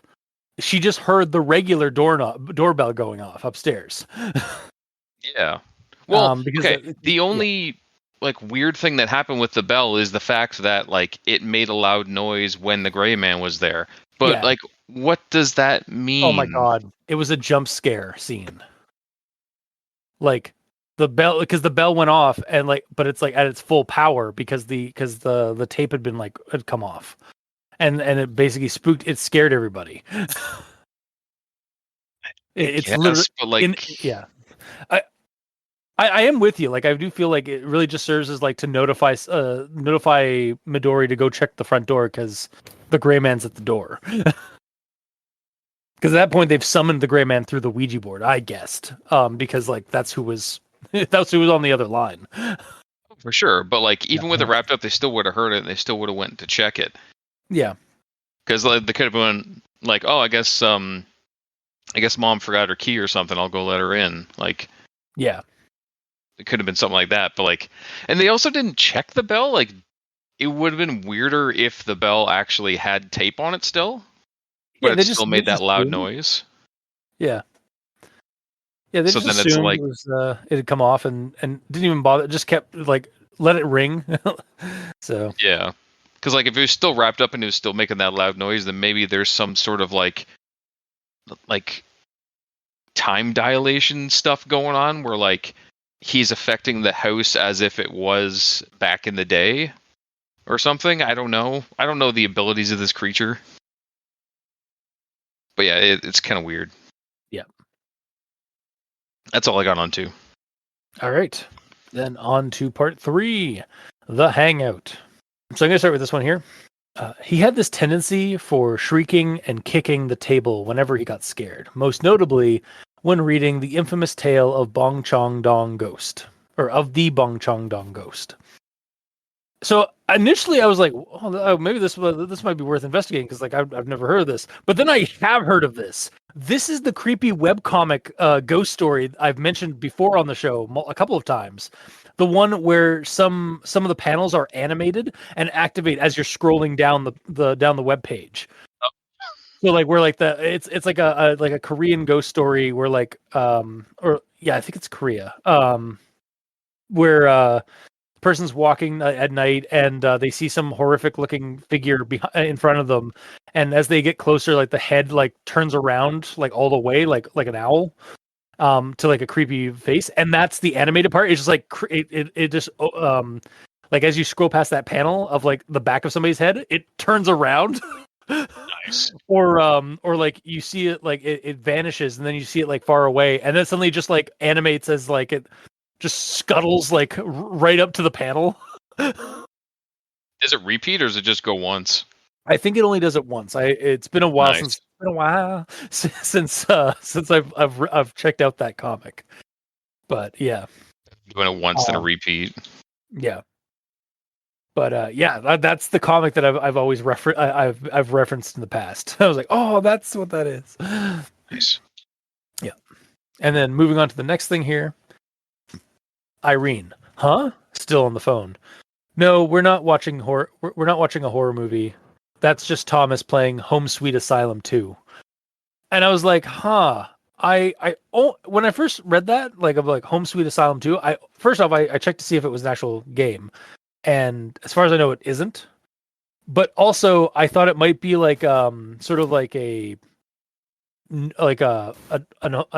S1: she just heard the regular doorbell going off upstairs.
S3: Yeah. Well,
S1: because
S3: okay. The only like weird thing that happened with the bell is the fact that, like, it made a loud noise when the gray man was there. But like, what does that mean?
S1: Oh my god, it was a jump scare scene. Like the bell went off and like, but it's like at its full power because the tape had been like had come off, and it basically it scared everybody. It's literally,
S3: but like,
S1: I am with you. Like, I do feel like it really just serves as like to notify Midori to go check the front door because the gray man's at the door. Because at that point they've summoned the gray man through the Ouija board, I guessed. Because like that's who was on the other line.
S3: For sure, but like even with it wrapped up, they still would have heard it and they still would have went to check it.
S1: Yeah.
S3: Because like, they could have been like, oh, I guess mom forgot her key or something. I'll go let her in. Like,
S1: yeah.
S3: It could have been something like that, but like, and they also didn't check the bell. Like, it would have been weirder if the bell actually had tape on it still, but it still made that loud noise.
S1: Yeah. Yeah, they just assumed it had come off and didn't even bother. Just kept like let it ring. So
S3: Yeah. Because like if it was still wrapped up and it was still making that loud noise, then maybe there's some sort of like time dilation stuff going on where like he's affecting the house as if it was back in the day or something. I don't know. I don't know the abilities of this creature. But yeah, it's kind of weird.
S1: Yeah.
S3: That's all I got on to.
S1: all right, then on to part 3, the hangout. So I'm gonna start with this one here. He had this tendency for shrieking and kicking the table whenever he got scared, most notably when reading the infamous tale of Bong Chong Dong Ghost, or of the Bong Chong Dong Ghost. So initially I was like, oh, maybe this might be worth investigating because like I've never heard of this. But then I have heard of this. This is the creepy webcomic ghost story I've mentioned before on the show a couple of times. The one where some of the panels are animated and activate as you're scrolling down the web page. So like we're like it's like a Korean ghost story where like or yeah, I think it's Korea. Where person's walking at night and they see some horrific looking figure in front of them, and as they get closer, like the head like turns around like all the way like an owl to like a creepy face, and that's the animated part. It's just like it just like as you scroll past that panel of like the back of somebody's head, it turns around.
S3: Nice.
S1: Or like you see it like it vanishes and then you see it like far away and then suddenly just like animates as like it just scuttles like right up to the panel.
S3: Does it repeat or does it just go once?
S1: I think it only does it once. It's been a while
S3: Nice.
S1: since I've checked out that comic. But yeah.
S3: Doing it once then a repeat.
S1: Yeah. But yeah, that's the comic that I've always I've referenced in the past. I was like, oh, that's what that is.
S3: Nice.
S1: Yeah. And then moving on to the next thing here. Irene, huh? Still on the phone. No, we're not watching horror. We're not watching a horror movie. That's just Thomas playing Home Sweet Asylum 2. And I was like, huh. When I first read that, like of like Home Sweet Asylum 2, I checked to see if it was an actual game. And as far as I know, it isn't. But also, I thought it might be like sort of like a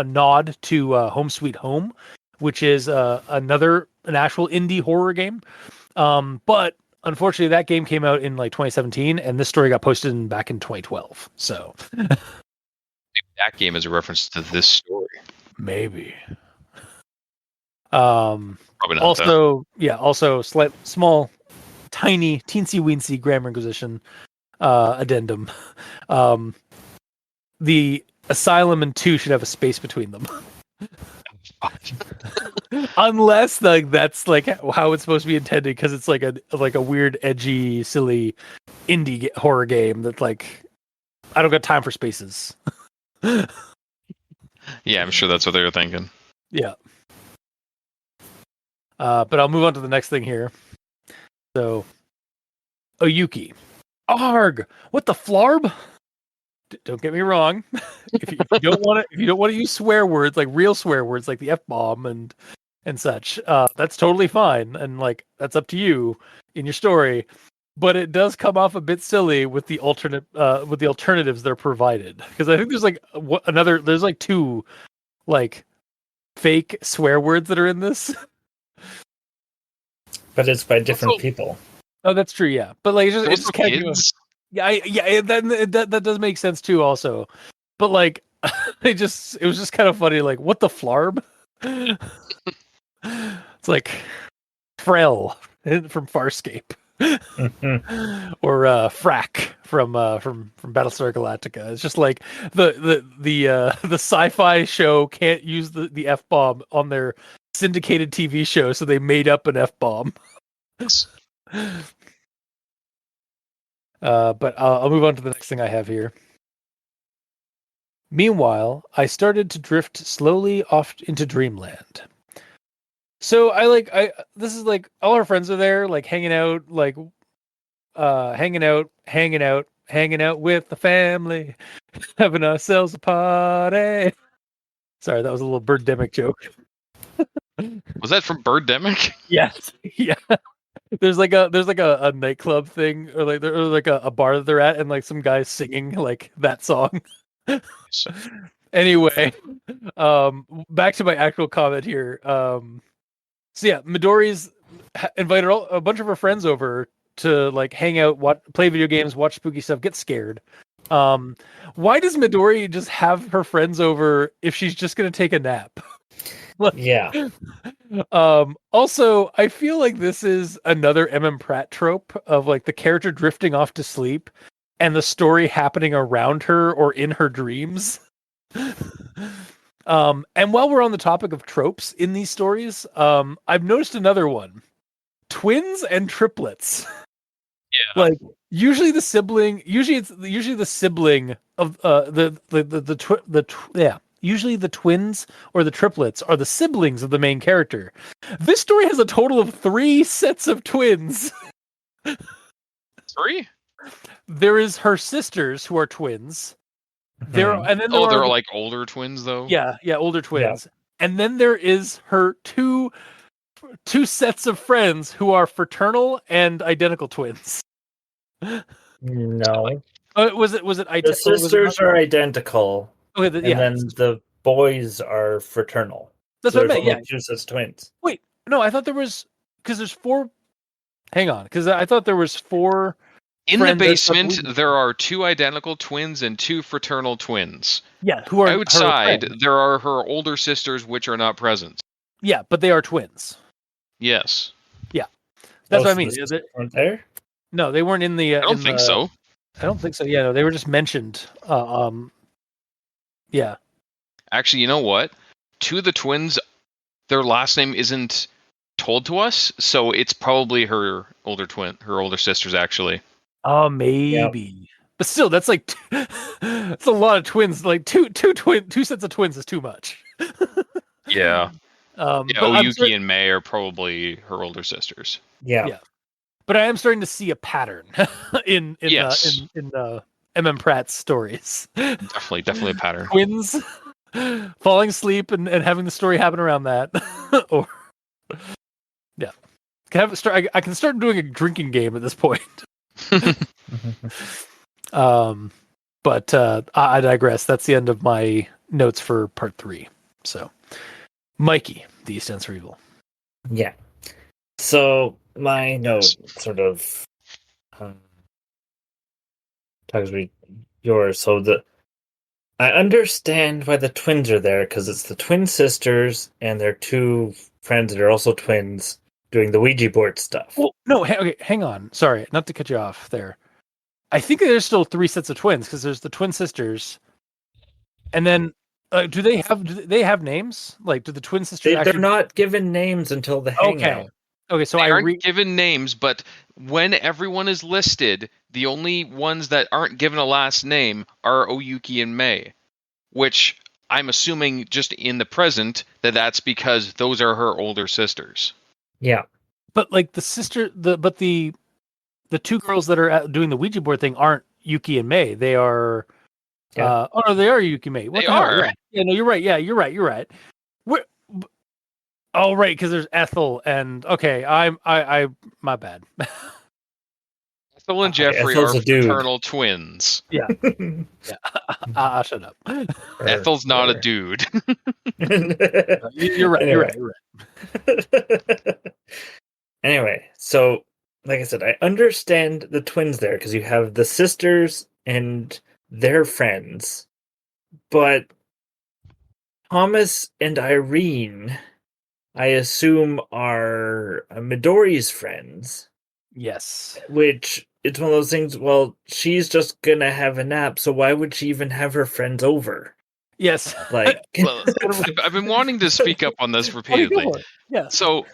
S1: nod to Home Sweet Home, which is an actual indie horror game. But unfortunately, that game came out in like 2017, and this story got posted back in 2012. So
S3: maybe that game is a reference to this story.
S1: Maybe.
S3: Probably not.
S1: Also, yeah. Also, small, tiny, teensy weensy grammar inquisition addendum. The Asylum and 2 should have a space between them. Unless like that's like how it's supposed to be intended, because it's like a weird, edgy, silly indie horror game that like I don't got time for spaces.
S3: Yeah, I'm sure that's what they were thinking.
S1: Yeah. But I'll move on to the next thing here. So, Oyuki. Arg! What the flarb? Don't get me wrong. If you don't want to use swear words, like real swear words, like the F-bomb and such, that's totally fine, and like that's up to you in your story. But it does come off a bit silly with the alternatives that are provided, because I think there's like there's like 2 like fake swear words that are in this.
S2: But it's by different people.
S1: Oh, that's true. Yeah, but like it's just kind of that does make sense too. Also, but like it was just kind of funny. Like, what the flarb? It's like Frel from Farscape. Or Frack from Battlestar Galactica. It's just like the sci-fi show can't use the F-bomb on their syndicated TV show, so they made up an F-bomb. But I'll move on to the next thing I have here. Meanwhile, I started to drift slowly off into dreamland. So this is like all our friends are there, like hanging out, hanging out with the family, having ourselves a party. Sorry, that was a little birdemic joke.
S3: Was that from Birdemic?
S1: Yes. Yeah. There's like a nightclub thing or like a bar that they're at and like some guys singing like that song. Anyway, back to my actual comment here. So yeah, Midori's invited a bunch of her friends over to like hang out, play video games, watch spooky stuff, get scared. Why does Midori just have her friends over if she's just gonna take a nap?
S2: Yeah.
S1: Also, I feel like this is another Pratt trope of like the character drifting off to sleep and the story happening around her or in her dreams. And while we're on the topic of tropes in these stories, I've noticed another one: twins and triplets.
S3: Yeah.
S1: Like usually the sibling of usually the twins or the triplets are the siblings of the main character. This story has a total of 3 sets of twins.
S3: 3?
S1: There is her sisters who are twins. They're
S3: like older twins though.
S1: Yeah, older twins. Yeah. And then there is her two sets of friends who are fraternal and identical twins.
S2: No.
S1: Was it
S2: the sisters are identical.
S1: Okay,
S2: then the boys are fraternal.
S1: That's what I meant. Yeah,
S2: 2 sets of twins.
S1: Wait, no, I thought there was because there's 4. Hang on, because I thought there was 4.
S3: In the basement, there are 2 identical twins and 2 fraternal twins.
S1: Yeah, who are
S3: outside. There are her older sisters, which are not present.
S1: Yeah, but they are twins.
S3: Yes.
S1: Yeah, that's what I mean.
S2: Weren't there?
S1: No, they weren't in the.
S3: I don't think so.
S1: I don't think so. Yeah, no, they were just mentioned. Yeah.
S3: Actually, you know what? 2 of the twins, their last name isn't told to us, so it's probably her older sisters, actually.
S1: Oh, maybe. Yep. But still, that's like that's a lot of twins. Like two sets of twins is too much.
S3: Yeah. Oyuki and Mei are probably her older sisters.
S2: Yeah.
S1: But I am starting to see a pattern in Pratt's stories.
S3: Definitely a pattern.
S1: Twins falling asleep and having the story happen around that. Or yeah. I can start doing a drinking game at this point. But I digress. That's the end of my notes for part 3. So, Mikey, the East Ends for Evil.
S2: Yeah. So my note sort of talks about yours. So I understand why the twins are there because it's the twin sisters and their 2 friends that are also twins doing the Ouija board stuff.
S1: Well, no, hang on. Sorry, not to cut you off there. I think there's still 3 sets of twins because there's the twin sisters, and then do they have names? Like, do the twin sisters?
S2: They're not given names until the hangout.
S1: Okay, so
S3: they aren't given names, but when everyone is listed, the only ones that aren't given a last name are Oyuki and Mei, which I'm assuming just in the present that's because those are her older sisters.
S2: Yeah,
S1: but like the 2 girls that are doing the Ouija board thing aren't Yuki and Mei. They are. Yeah. Oh no, they are Yuki and Mei.
S3: They are.
S1: Yeah, no, you're right. Yeah, you're right. Oh, right, because there's Ethel and okay, I my bad.
S3: Ethel and Jeffrey are fraternal twins.
S1: Yeah. Yeah. Shut up.
S3: Ethel's not a dude.
S1: You're right. Anyway. You're right.
S2: Anyway, so like I said, I understand the twins there because you have the sisters and their friends, but Thomas and Irene, I assume, are Midori's friends.
S1: Yes.
S2: Which, it's one of those things, well, she's just gonna have a nap, so why would she even have her friends over?
S1: Yes.
S2: Like,
S3: well, I've been wanting to speak up on this repeatedly.
S1: Yeah.
S3: So,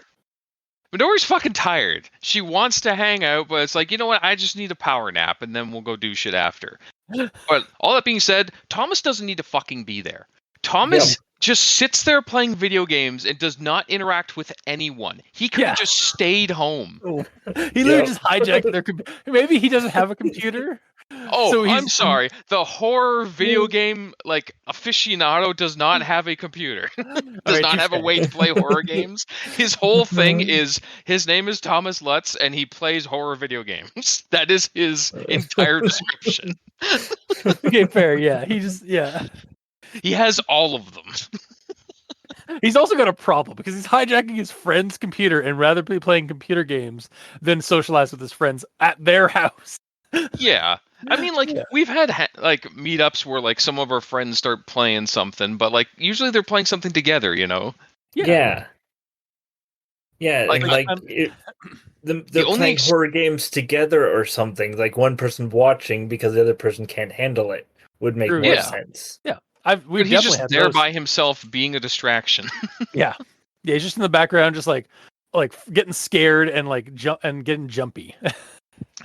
S3: Midori's fucking tired. She wants to hang out, but it's like, you know what? I just need a power nap, and then we'll go do shit after. But all that being said, Thomas doesn't need to fucking be there. Thomas just sits there playing video games and does not interact with anyone. He could have just stayed home.
S1: He literally just hijacked their computer. Maybe he doesn't have a computer.
S3: Oh,
S1: So
S3: I'm sorry. The horror video game aficionado does not have a computer. Does not have a way to play horror games. His whole thing is his name is Thomas Lutz and he plays horror video games. That is his entire description.
S1: Okay, fair. Yeah,
S3: He has all of them.
S1: He's also got a problem because he's hijacking his friend's computer and rather be playing computer games than socialize with his friends at their house.
S3: Yeah. I mean, we've had meetups where some of our friends start playing something, but usually they're playing something together,
S2: Yeah. They're playing horror games together or something. Like one person watching because the other person can't handle it would make more sense.
S1: Yeah.
S3: He's just there by himself being a distraction.
S1: Yeah. He's just in the background, just like getting scared and and getting jumpy.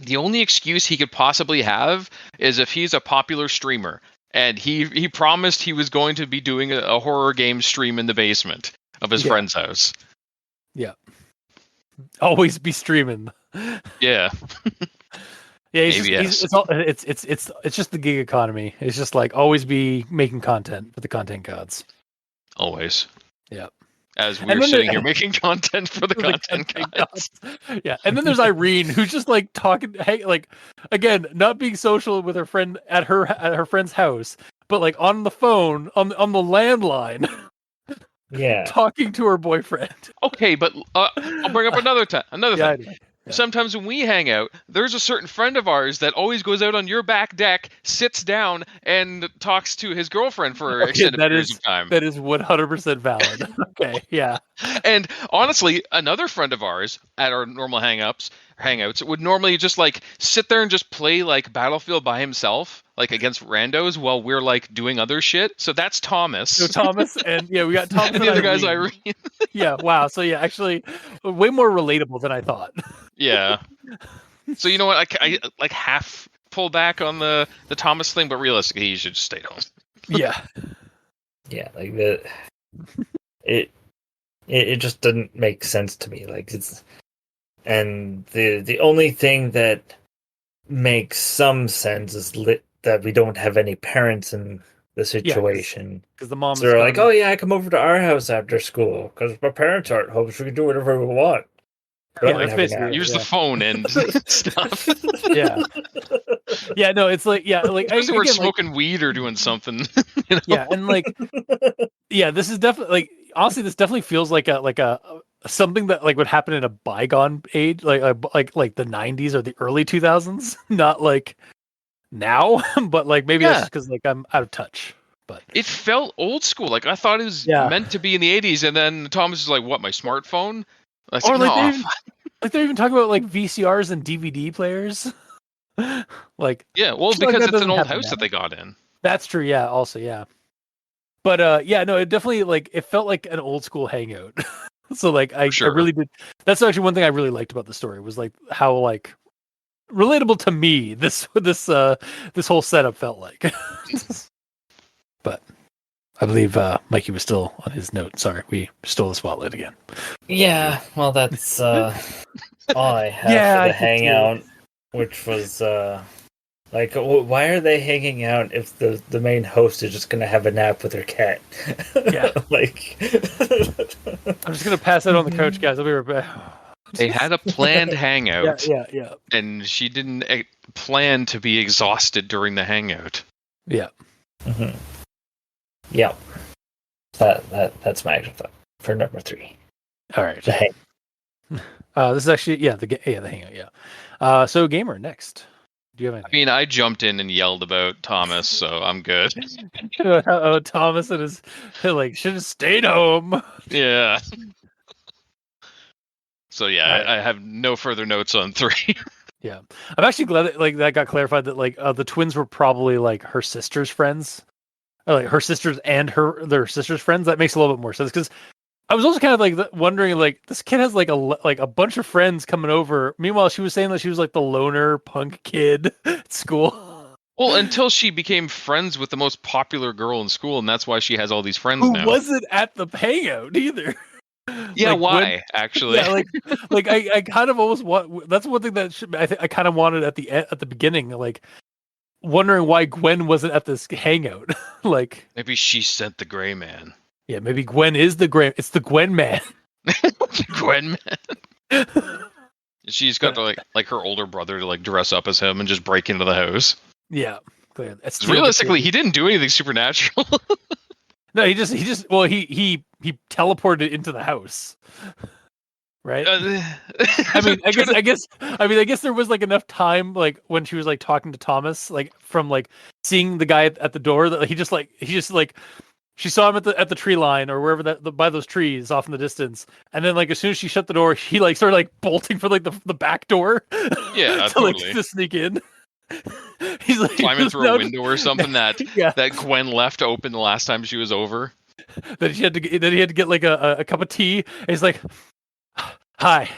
S3: The only excuse he could possibly have is if he's a popular streamer and he promised he was going to be doing a horror game stream in the basement of his friend's house.
S1: Yeah. Always be streaming.
S3: Yeah.
S1: Yeah, it's just the gig economy. It's just always be making content for the content gods.
S3: Always.
S1: Yeah.
S3: As we're sitting here making content for the content gods.
S1: Yeah, and then there's Irene, who's just talking, again, not being social with her friend at her friend's house, but on the phone on the landline.
S2: Yeah,
S1: talking to her boyfriend.
S3: Okay, but I'll bring up another thing.
S1: Yeah.
S3: Sometimes when we hang out, there's a certain friend of ours that always goes out on your back deck, sits down, and talks to his girlfriend for extended periods of time.
S1: That is 100% valid. Okay, yeah.
S3: And honestly, another friend of ours at our normal hangouts would normally just sit there and just play Battlefield by himself, against randos while we're doing other shit. So that's Thomas.
S1: So Thomas and we got Thomas
S3: and the other guy's Irene.
S1: Yeah, wow. So yeah, actually way more relatable than I thought.
S3: Yeah. So you know what? I half pull back on the Thomas thing, but realistically, he should just stay home.
S1: Yeah.
S2: Yeah, it just didn't make sense to me. And the only thing that makes some sense is that we don't have any parents in the situation.
S1: Because the moms
S2: are oh yeah, I come over to our house after school because my parents aren't home, so we can do whatever we want.
S3: Use the phone and stuff.
S1: Yeah. Yeah, no, it's
S3: we're smoking weed or doing something.
S1: Yeah, and this is definitely honestly, this definitely feels like a something that would happen in a bygone age, like the 90s or the early 2000s, not now, but maybe that's just because I'm out of touch. But
S3: it felt old school. I thought it was meant to be in the 80s, and then Thomas is what, my smartphone?
S1: They're even talking about VCRs and DVD players.
S3: Yeah, well, because it's an old house that they got in.
S1: That's true. Yeah, also, yeah. But no, it definitely it felt like an old school hangout. So I really did. That's actually one thing I really liked about the story was how relatable to me this whole setup felt like. But I believe Mikey was still on his note. Sorry, we stole the spotlight again.
S2: Yeah, well, that's all I have for the hangout, which was why are they hanging out if the main host is just going to have a nap with her cat?
S1: Yeah. I'm just going to pass out on the couch, guys. I'll be right back.
S3: They had a planned hangout.
S1: Yeah.
S3: And she didn't plan to be exhausted during the hangout.
S1: Yeah.
S2: Mm-hmm. Yeah. That's my actual thought for number 3.
S1: All right.
S2: The hang.
S1: This is actually the hangout. Yeah. So Gamer next. Do you have anything?
S3: I mean, I jumped in and yelled about Thomas, so I'm good.
S1: Thomas and his should have stayed home.
S3: Yeah. So yeah, I have no further notes on 3.
S1: Yeah, I'm actually glad that that got clarified that the twins were probably her sister's friends, or her sisters and their sister's friends. That makes a little bit more sense because I was also kind of wondering this kid has a bunch of friends coming over. Meanwhile, she was saying that she was the loner punk kid at school.
S3: Well, until she became friends with the most popular girl in school, and that's why she has all these friends
S1: Who
S3: now.
S1: wasn't at the hangout either.
S3: Yeah,
S1: Like Gwen,
S3: why actually?
S1: yeah, like I kind of almost want. That's one thing that I kind of wanted at the beginning, like wondering why Gwen wasn't at this hangout. Like,
S3: Maybe she sent the gray man.
S1: yeah, maybe Gwen is the Gwen. It's the Gwen man.
S3: Gwen man. She's got to like her older brother to like dress up as him and just break into the house.
S1: Yeah,
S3: Realistically, he didn't do anything supernatural.
S1: No, he just well he teleported into the house. Right? I mean, I guess there was like enough time, like when she was like talking to Thomas, like from like seeing the guy at the door, that he just like she saw him at the tree line or wherever by those trees off in the distance, and then like as soon as she shut the door, he like started like bolting for like the back door.
S3: Yeah,
S1: to
S3: totally.
S1: like to sneak in. He's like
S3: climbing through a window or something that
S1: yeah.
S3: that Gwen left open the last time she was over.
S1: That he had to get like a cup of tea. And he's like, hi.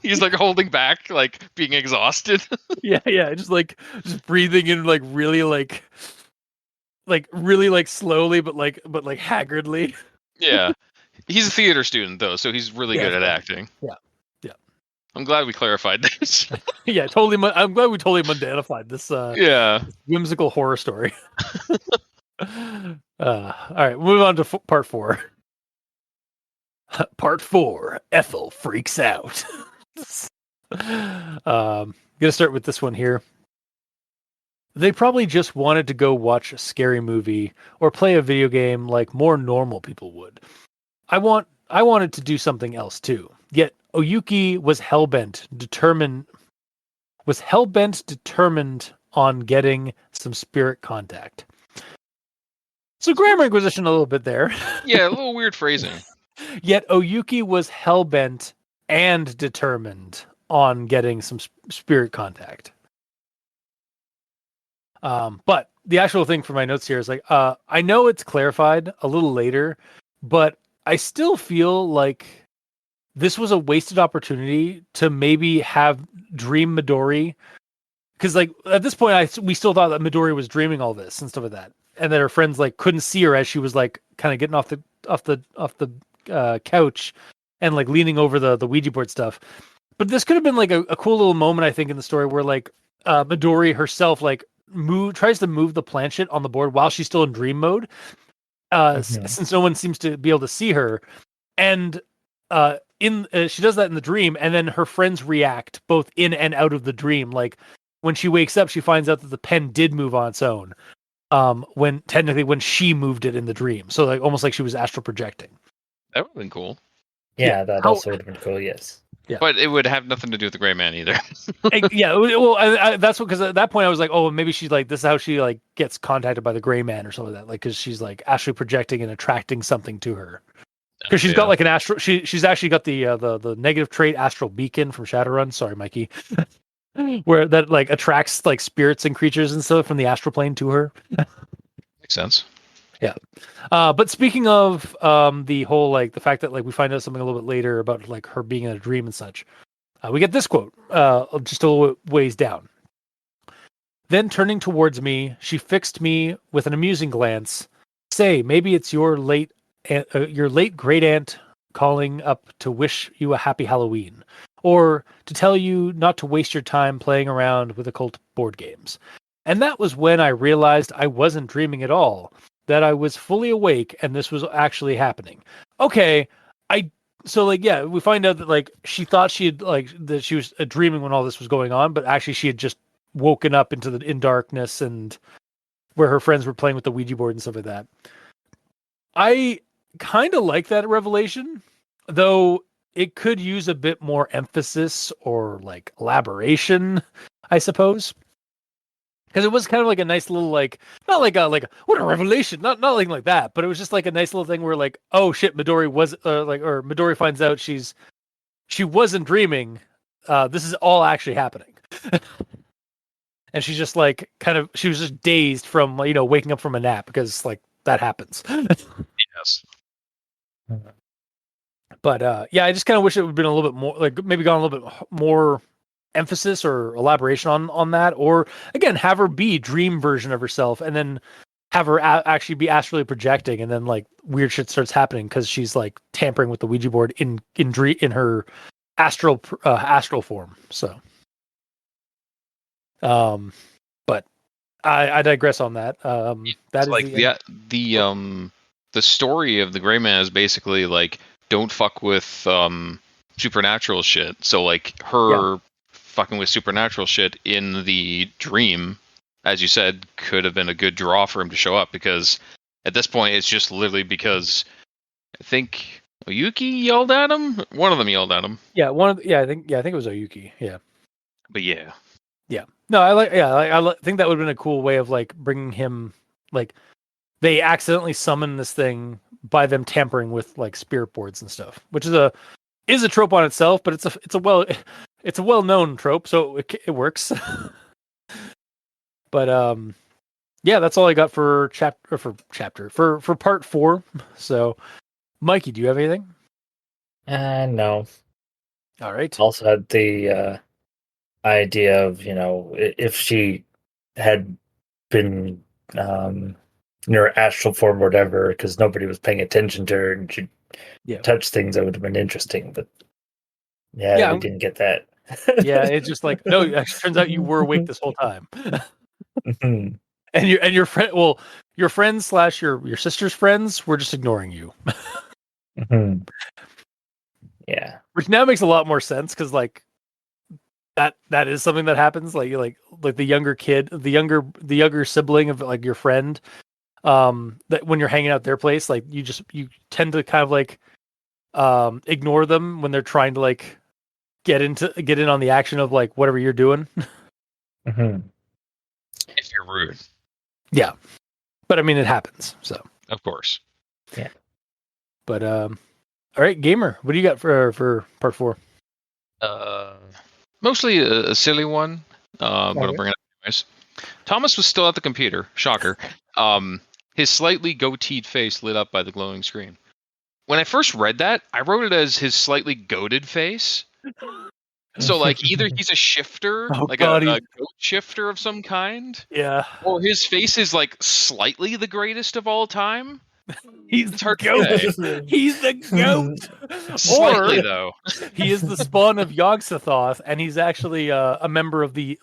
S3: He's like holding back, like being exhausted.
S1: yeah, just breathing in like really like slowly, but like haggardly.
S3: Yeah, he's a theater student though, so he's really good at acting.
S1: Yeah.
S3: I'm glad we clarified this.
S1: Yeah, totally. I'm glad we totally mundanified this.
S3: Yeah,
S1: Whimsical horror story. All right, move on to part 4. Part 4. Ethel freaks out. Gonna start with this one here. They probably just wanted to go watch a scary movie or play a video game like more normal people would. I wanted to do something else too. Yet Oyuki was hellbent determined on getting some spirit contact. So grammar inquisition a little bit there.
S3: yeah, a little weird phrasing.
S1: Yet Oyuki was hellbent and determined on getting some spirit contact. But the actual thing for my notes here is like, I know it's clarified a little later, but I still feel like this was a wasted opportunity to maybe have dream Midori. Because like at this point, we still thought that Midori was dreaming all this and stuff like that, and that her friends like couldn't see her as she was like kind of getting off the couch and like leaning over the Ouija board stuff. But this could have been like a cool little moment, I think, in the story where like Midori herself like tries to move the planchette on the board while she's still in dream mode, since no one seems to be able to see her, and she does that in the dream, and then her friends react both in and out of the dream. Like when she wakes up, she finds out that the pen did move on its own. When she moved it in the dream, so like almost like she was astral projecting.
S3: That would have been cool.
S2: Yeah, that also would have been cool. Yes.
S1: Yeah.
S3: But it would have nothing to do with the gray man either.
S1: Yeah, well, that's what, because at that point I was like, oh, maybe she's like, this is how she like gets contacted by the gray man or something like that, like because she's like actually projecting and attracting something to her. Because she's got like an astral, she's actually got the negative trait astral beacon from Shadowrun. Sorry, Mikey, where that like attracts like spirits and creatures and stuff from the astral plane to her.
S3: Makes sense.
S1: Yeah. But speaking of the whole like the fact that like we find out something a little bit later about like her being in a dream and such, we get this quote just a little ways down. Then turning towards me, she fixed me with an amusing glance. Say, maybe it's your late great aunt calling up to wish you a happy Halloween, or to tell you not to waste your time playing around with occult board games. And that was when I realized I wasn't dreaming at all, that I was fully awake and this was actually happening. Okay, so like yeah, we find out that like she thought she had like that she was dreaming when all this was going on, but actually she had just woken up in darkness and where her friends were playing with the Ouija board and stuff like that. I kind of like that revelation, though it could use a bit more emphasis or like elaboration, I suppose. Because it was kind of like a nice little like not like a what a revelation, not like that, but it was just like a nice little thing where like, oh shit, Midori was or Midori finds out she wasn't dreaming. This is all actually happening. And she's just like she was just dazed from waking up from a nap, because like that happens.
S3: Yes.
S1: But yeah, I just kind of wish it would have been a little bit more like maybe gone a little bit more emphasis or elaboration on that, or again, have her be dream version of herself, and then have her actually be astrally projecting, and then like weird shit starts happening because she's like tampering with the Ouija board in her astral form. So, but I digress on that. That is
S3: like the story of the Gray Man is basically like, don't fuck with supernatural shit. So like her fucking with supernatural shit in the dream, as you said, could have been a good draw for him to show up, because at this point it's just literally because I think Oyuki yelled at him. One of them yelled at him.
S1: Yeah, I think it was Oyuki. Yeah.
S3: But yeah.
S1: Yeah. No, I think that would have been a cool way of like bringing him, like they accidentally summon this thing by them tampering with like spirit boards and stuff, which is a trope on itself, but it's a well-known trope, so it works. But yeah, that's all I got for part 4. So, Mikey, do you have anything?
S2: No.
S1: All right.
S2: Also had the idea of, if she had been in her astral form or whatever, because nobody was paying attention to her and she touched things, that would have been interesting. But we didn't get that.
S1: Yeah, it's just like, no, it turns out you were awake this whole time.
S2: Mhm.
S1: And your friend, your friends / your sister's friends were just ignoring you.
S2: Mhm. Yeah.
S1: Which now makes a lot more sense, because like that is something that happens. Like the younger kid, the younger sibling of like your friend, that when you're hanging out their place, like you tend to kind of like ignore them when they're trying to like get in on the action of like whatever you're doing.
S2: Mhm.
S3: If you're rude.
S1: Yeah. But I mean, it happens. So
S3: Of course.
S2: Yeah.
S1: But all right, Gamer, what do you got for part 4?
S3: Mostly a silly one. But I'll bring it up anyways. Thomas was still at the computer. Shocker. His slightly goateed face lit up by the glowing screen. When I first read that, I wrote it as his slightly goated face. So, like, either he's a shifter, a goat shifter of some kind,
S1: yeah,
S3: or his face is like slightly the greatest of all time.
S1: He's the goat. He's the goat.
S3: Slightly, though.
S1: He is the spawn of Yog-Sothoth, and he's actually a member of the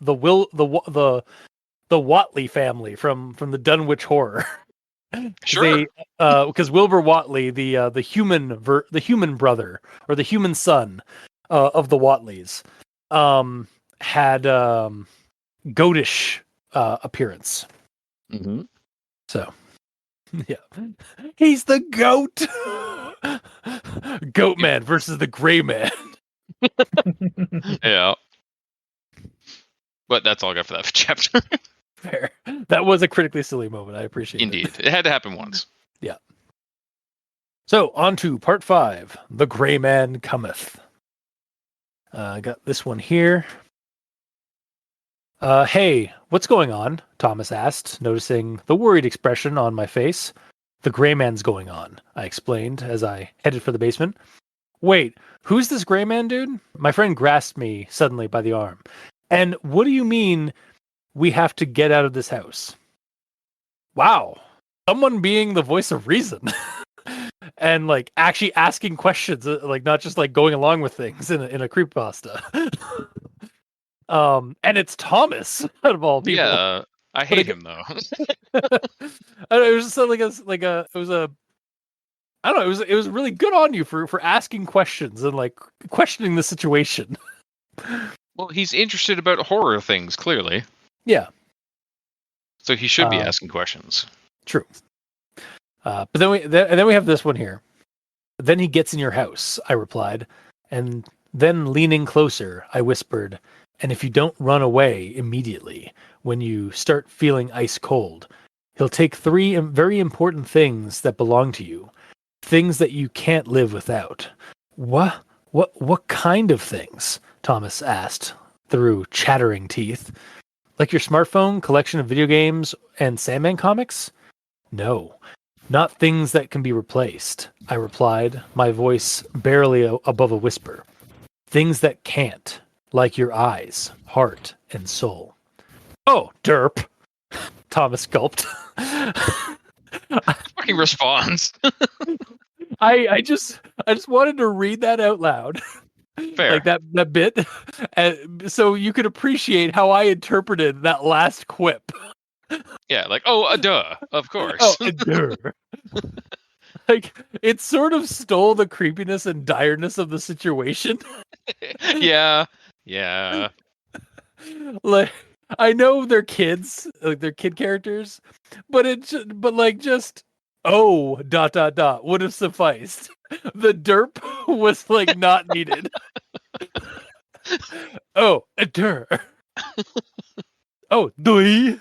S1: Watley family from the Dunwich Horror.
S3: Sure.
S1: Because Wilbur Watley, the human brother or the human son of the Watleys, had goatish appearance.
S3: Mm-hmm.
S1: So, yeah, he's the goat. Goat man versus the gray man.
S3: Yeah. But that's all I got for that chapter.
S1: Fair. That was a critically silly moment. I appreciate it.
S3: Indeed. It had to happen once.
S1: Yeah. So, on to part 5. The Gray Man Cometh. I got this one here. Hey, what's going on? Thomas asked, noticing the worried expression on my face. The Gray Man's going on, I explained as I headed for the basement. Wait, who's this Gray Man dude? My friend grasped me suddenly by the arm. And what do you mean we have to get out of this house? Wow. Someone being the voice of reason. And like actually asking questions, like not just like going along with things in a creepypasta. And it's Thomas out of all people.
S3: Yeah, I hate him though.
S1: It was just I don't know. It was really good on you for asking questions and like questioning the situation.
S3: Well, he's interested about horror things, clearly.
S1: Yeah.
S3: So he should be asking questions.
S1: True. But then we have this one here. Then he gets in your house, I replied, and then leaning closer, I whispered, and if you don't run away immediately when you start feeling ice cold, he'll take 3 very important things that belong to you, things that you can't live without. What kind of things? Thomas asked through chattering teeth. Like your smartphone, collection of video games, and Sandman comics? No, not things that can be replaced, I replied, my voice barely above a whisper. Things that can't, like your eyes, heart, and soul. Oh, derp. Thomas gulped.
S3: Fucking response.
S1: I just wanted to read that out loud.
S3: Fair.
S1: Like that bit. So you could appreciate how I interpreted that last quip.
S3: Yeah, like, duh, of course.
S1: Oh, like it sort of stole the creepiness and direness of the situation.
S3: Yeah.
S1: Like I know they're kids, like they're kid characters, but just would have sufficed. The derp was like not needed. Oh, a der. Oh, doi.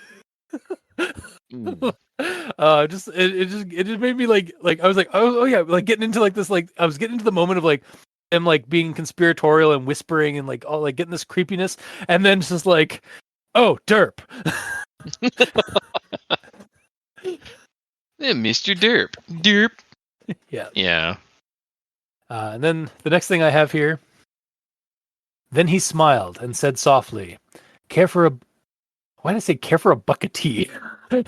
S1: It just made me like I was like oh yeah, like getting into like this, like I was getting into the moment of like them like being conspiratorial and whispering and like all like getting this creepiness, and then it's just like, oh, derp.
S3: Yeah, Mr. Derp. Yeah.
S1: And then the next thing I have here. Then he smiled and said softly, why did I say care for a buck of tea?
S2: Because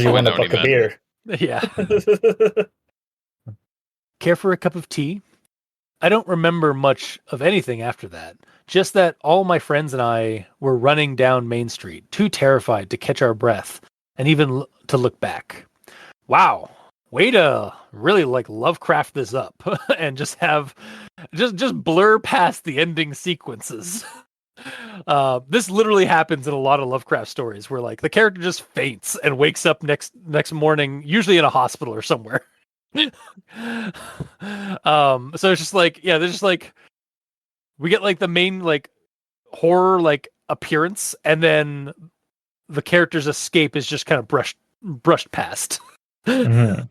S2: you want a buck of beer.
S1: Yeah. Care for a cup of tea? I don't remember much of anything after that. Just that all my friends and I were running down Main Street, too terrified to catch our breath and even to look back. Wow. Way to really like Lovecraft this up and just have just blur past the ending sequences. This literally happens in a lot of Lovecraft stories where like the character just faints and wakes up next morning, usually in a hospital or somewhere. So it's just like, yeah, there's just like we get like the main like horror like appearance, and then the character's escape is just kind of brushed past.
S2: Mm-hmm.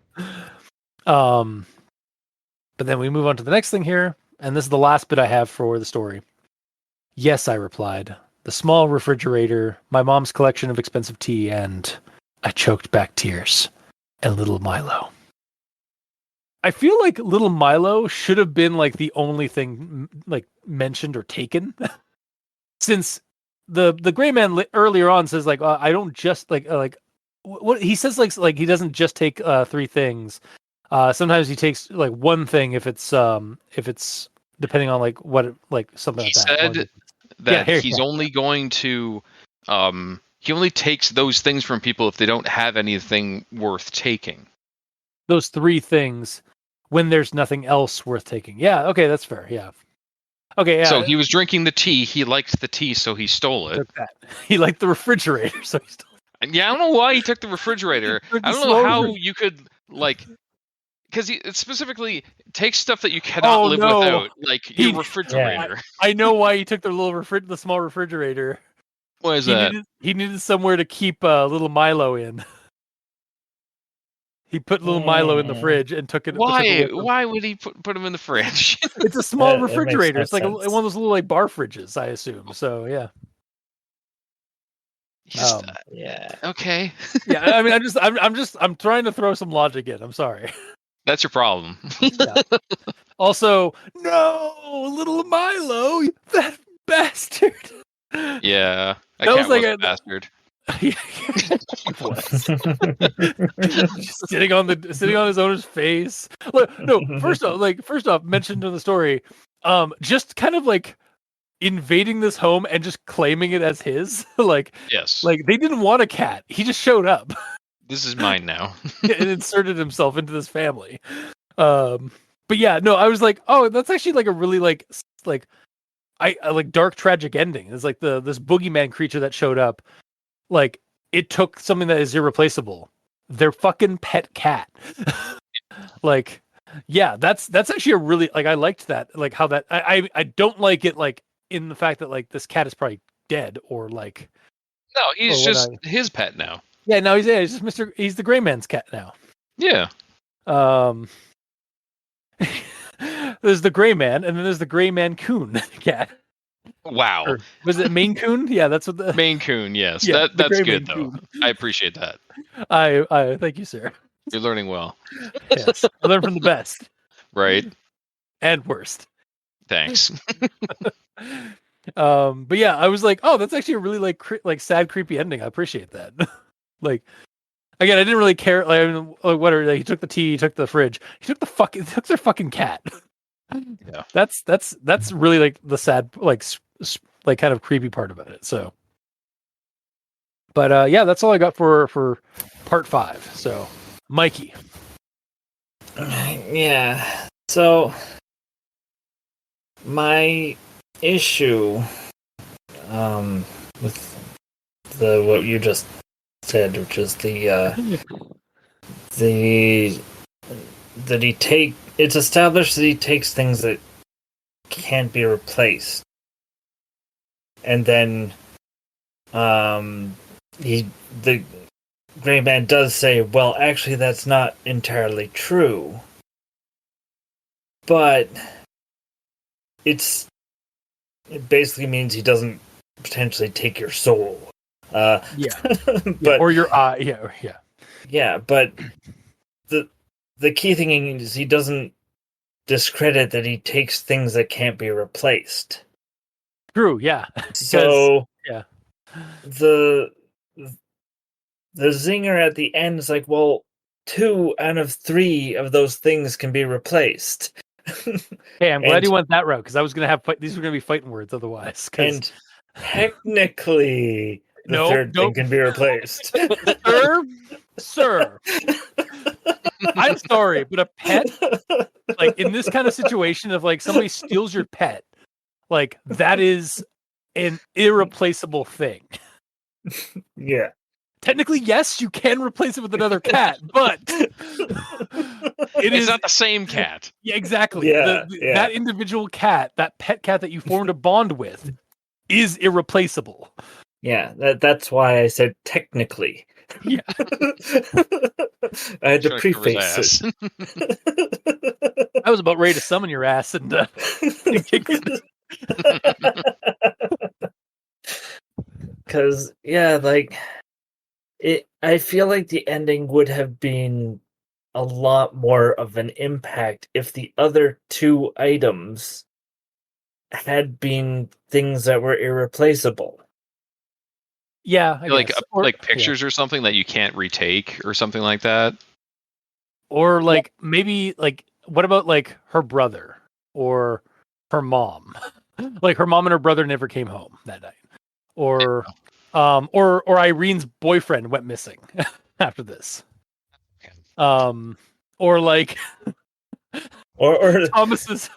S1: But then we move on to the next thing here, and this is the last bit I have for the story. Yes, I replied. The small refrigerator, my mom's collection of expensive tea, and I choked back tears. And little Milo. I feel like little Milo should have been like the only thing like mentioned or taken, since the gray man earlier on says like I don't just like what he says like he doesn't just take 3 things. Sometimes he takes like one thing if it's depending on like what like something
S3: He
S1: like that.
S3: said that he's only going to he only takes those things from people if they don't have anything worth taking.
S1: Those 3 things when there's nothing else worth taking. Yeah, okay, that's fair. Yeah. Okay, yeah.
S3: So he was drinking the tea, he liked the tea, so he stole it.
S1: He liked the refrigerator, so he stole it.
S3: Yeah, I don't know why he took the refrigerator. I don't know how you could like, because it specifically takes stuff that you cannot live without, like your refrigerator.
S1: Yeah. I know why he took the small refrigerator.
S3: What is that?
S1: He needed somewhere to keep little Milo in. He put little Milo in the fridge and took it.
S3: Why? Why would he put him in the fridge?
S1: It's a small refrigerator. It's like one of those little like bar fridges, I assume. So yeah.
S3: Yeah. Okay.
S1: Yeah. I mean, I'm trying to throw some logic in. I'm sorry.
S3: That's your problem.
S1: Yeah. Also, no, little Milo, that bastard.
S3: Yeah.
S1: That cat was
S3: a bastard.
S1: Just sitting on his owner's face. No, first off, mentioned in the story, just kind of like invading this home and just claiming it as his.
S3: Yes.
S1: Like they didn't want a cat. He just showed up.
S3: This is mine now.
S1: And inserted himself into this family. But yeah, no, I was like, oh, that's actually like a really like I like dark tragic ending. It's like this boogeyman creature that showed up. Like it took something that is irreplaceable, their fucking pet cat. Like, yeah, that's actually a really like I liked that, like how that I don't like it like in the fact that like this cat is probably dead or like
S3: no, he's just his pet now.
S1: Yeah, no, he's just he's the gray man's cat now.
S3: Yeah.
S1: There's the gray man, and then there's the gray man-coon cat.
S3: Wow.
S1: Or, was it Maine Coon? Yeah, that's what the
S3: Maine Coon. Yes,
S1: yeah,
S3: that's good though. I appreciate that.
S1: I thank you, sir.
S3: You're learning well.
S1: Yes, I learn from the best.
S3: Right.
S1: And worst.
S3: Thanks.
S1: But yeah, I was like, oh, that's actually a really like sad, creepy ending. I appreciate that. Like, again, I didn't really care. Like, I mean, whatever. Like, he took the tea, he took the fridge, he took he took their fucking cat.
S3: Yeah.
S1: That's really like the sad, like kind of creepy part about it. So, but yeah, that's all I got for part 5. So, Mikey.
S2: Yeah. So my issue with what you just said, which is it's established that he takes things that can't be replaced, and then the Gray Man does say, well, actually that's not entirely true, but it basically means he doesn't potentially take your soul.
S1: Yeah.
S2: But
S1: or your eye. Yeah.
S2: yeah, but the key thing is he doesn't discredit that he takes things that can't be replaced.
S1: True. Yeah.
S2: So
S1: yeah,
S2: the zinger at the end is like, well, 2 out of 3 of those things can be replaced.
S1: Hey, I'm glad you went that route, because I was gonna have these were gonna be fighting words otherwise.
S2: And technically, the third thing can be replaced.
S1: Sir, I'm sorry, but a pet, like in this kind of situation of like somebody steals your pet, like that is an irreplaceable thing.
S2: Yeah.
S1: Technically, yes, you can replace it with another cat, but
S3: it's not the same cat.
S1: Yeah, exactly.
S2: Yeah,
S1: That individual cat, that pet cat that you formed a bond with, is irreplaceable.
S2: Yeah, that's why I said technically.
S1: Yeah.
S2: I had to preface it.
S1: I was about ready to summon your ass and kick it.
S2: Because, yeah, like, I feel like the ending would have been a lot more of an impact if the other 2 items had been things that were irreplaceable.
S1: Yeah,
S3: like pictures or something that you can't retake or something like that.
S1: Or like maybe like what about like her brother or her mom? Like her mom and her brother never came home that night. Or Irene's boyfriend went missing after this. Or like
S2: or
S1: Thomas's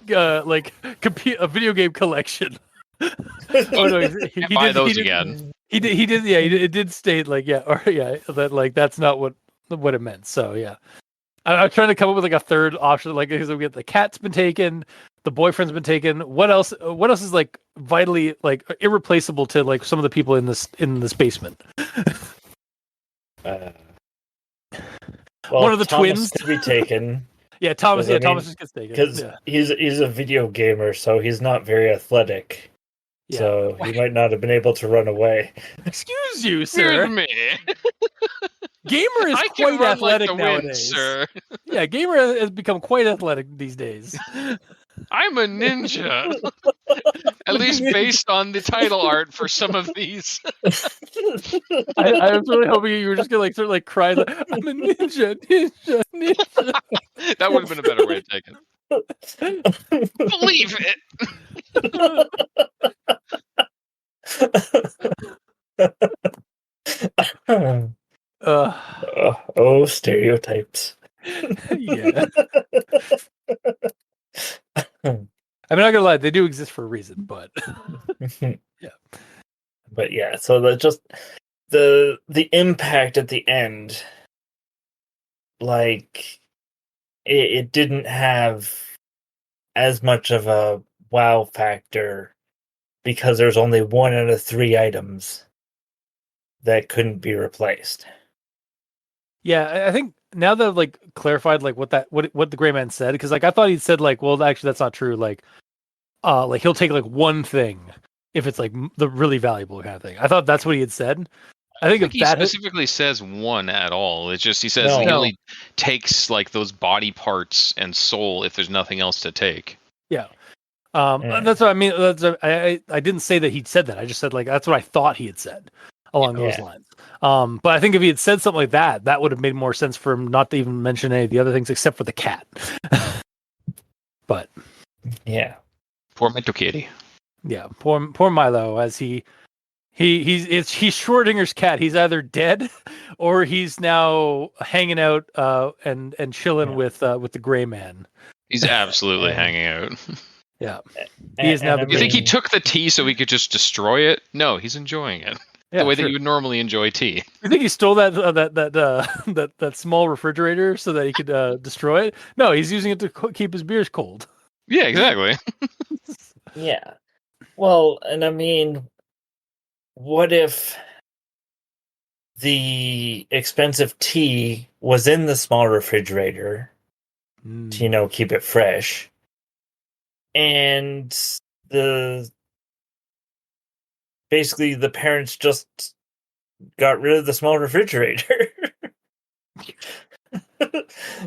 S1: like a video game collection. Oh no, he
S3: buy
S1: did,
S3: those again.
S1: He did. Yeah, it did state like that like that's not what it meant. So yeah, I'm trying to come up with like a third option. Like because we get the cat's been taken, the boyfriend's been taken. What else? What else is like vitally like irreplaceable to like some of the people in this basement? One of the
S2: Thomas
S1: twins
S2: could be taken.
S1: Yeah, Thomas. Yeah, Thomas just gets taken
S2: because he's a video gamer, so he's not very athletic. Yeah. So he might not have been able to run away.
S1: Excuse you, sir.
S3: Excuse me.
S1: Gamer is quite athletic like nowadays.
S3: Wind, sir.
S1: Yeah, Gamer has become quite athletic these days.
S3: I'm a ninja. At least based on the title art for some of these.
S1: I was really hoping you were just gonna sort of cry like, I'm a ninja.
S3: That would have been a better way to take it. Believe it.
S2: Stereotypes.
S1: Yeah. I'm not gonna lie, they do exist for a reason, but yeah.
S2: But yeah, so the impact at the end, like it didn't have as much of a wow factor because there's only 1 out of 3 items that couldn't be replaced.
S1: Yeah, I think now that I've clarified what the Gray Man said, because I thought he'd said well, actually that's not true. Like he'll take one thing if it's the really valuable kind of thing. I thought that's what he had said. I think
S3: he specifically says 1 at all. It's just he says he only takes those body parts and soul if there's nothing else to take.
S1: Yeah.
S2: Yeah.
S1: That's what I mean. I didn't say that he'd said that. I just said like that's what I thought he had said along those
S2: Yeah.
S1: lines. But I think if he had said something like that, that would have made more sense for him not to even mention any of the other things except for the cat. But
S2: Yeah.
S3: Poor mental kitty.
S1: yeah, poor Milo, as he's Schrodinger's cat. He's either dead or he's now hanging out and chilling with the gray man.
S3: He's absolutely
S2: And-
S3: hanging out.
S1: Yeah, he is now
S2: and
S1: the
S2: I
S3: You think he
S2: mean-
S3: took the tea so he could just destroy it? No, he's enjoying it.
S1: yeah,
S3: The way
S1: sure.
S3: that you would normally enjoy tea.
S1: You think he stole that small refrigerator so that he could destroy it? No, he's using it to keep his beers cold.
S3: Yeah, exactly.
S2: Yeah. Well, and I mean, what if the expensive tea was in the small refrigerator to, keep it fresh, and basically the parents just got rid of the small refrigerator?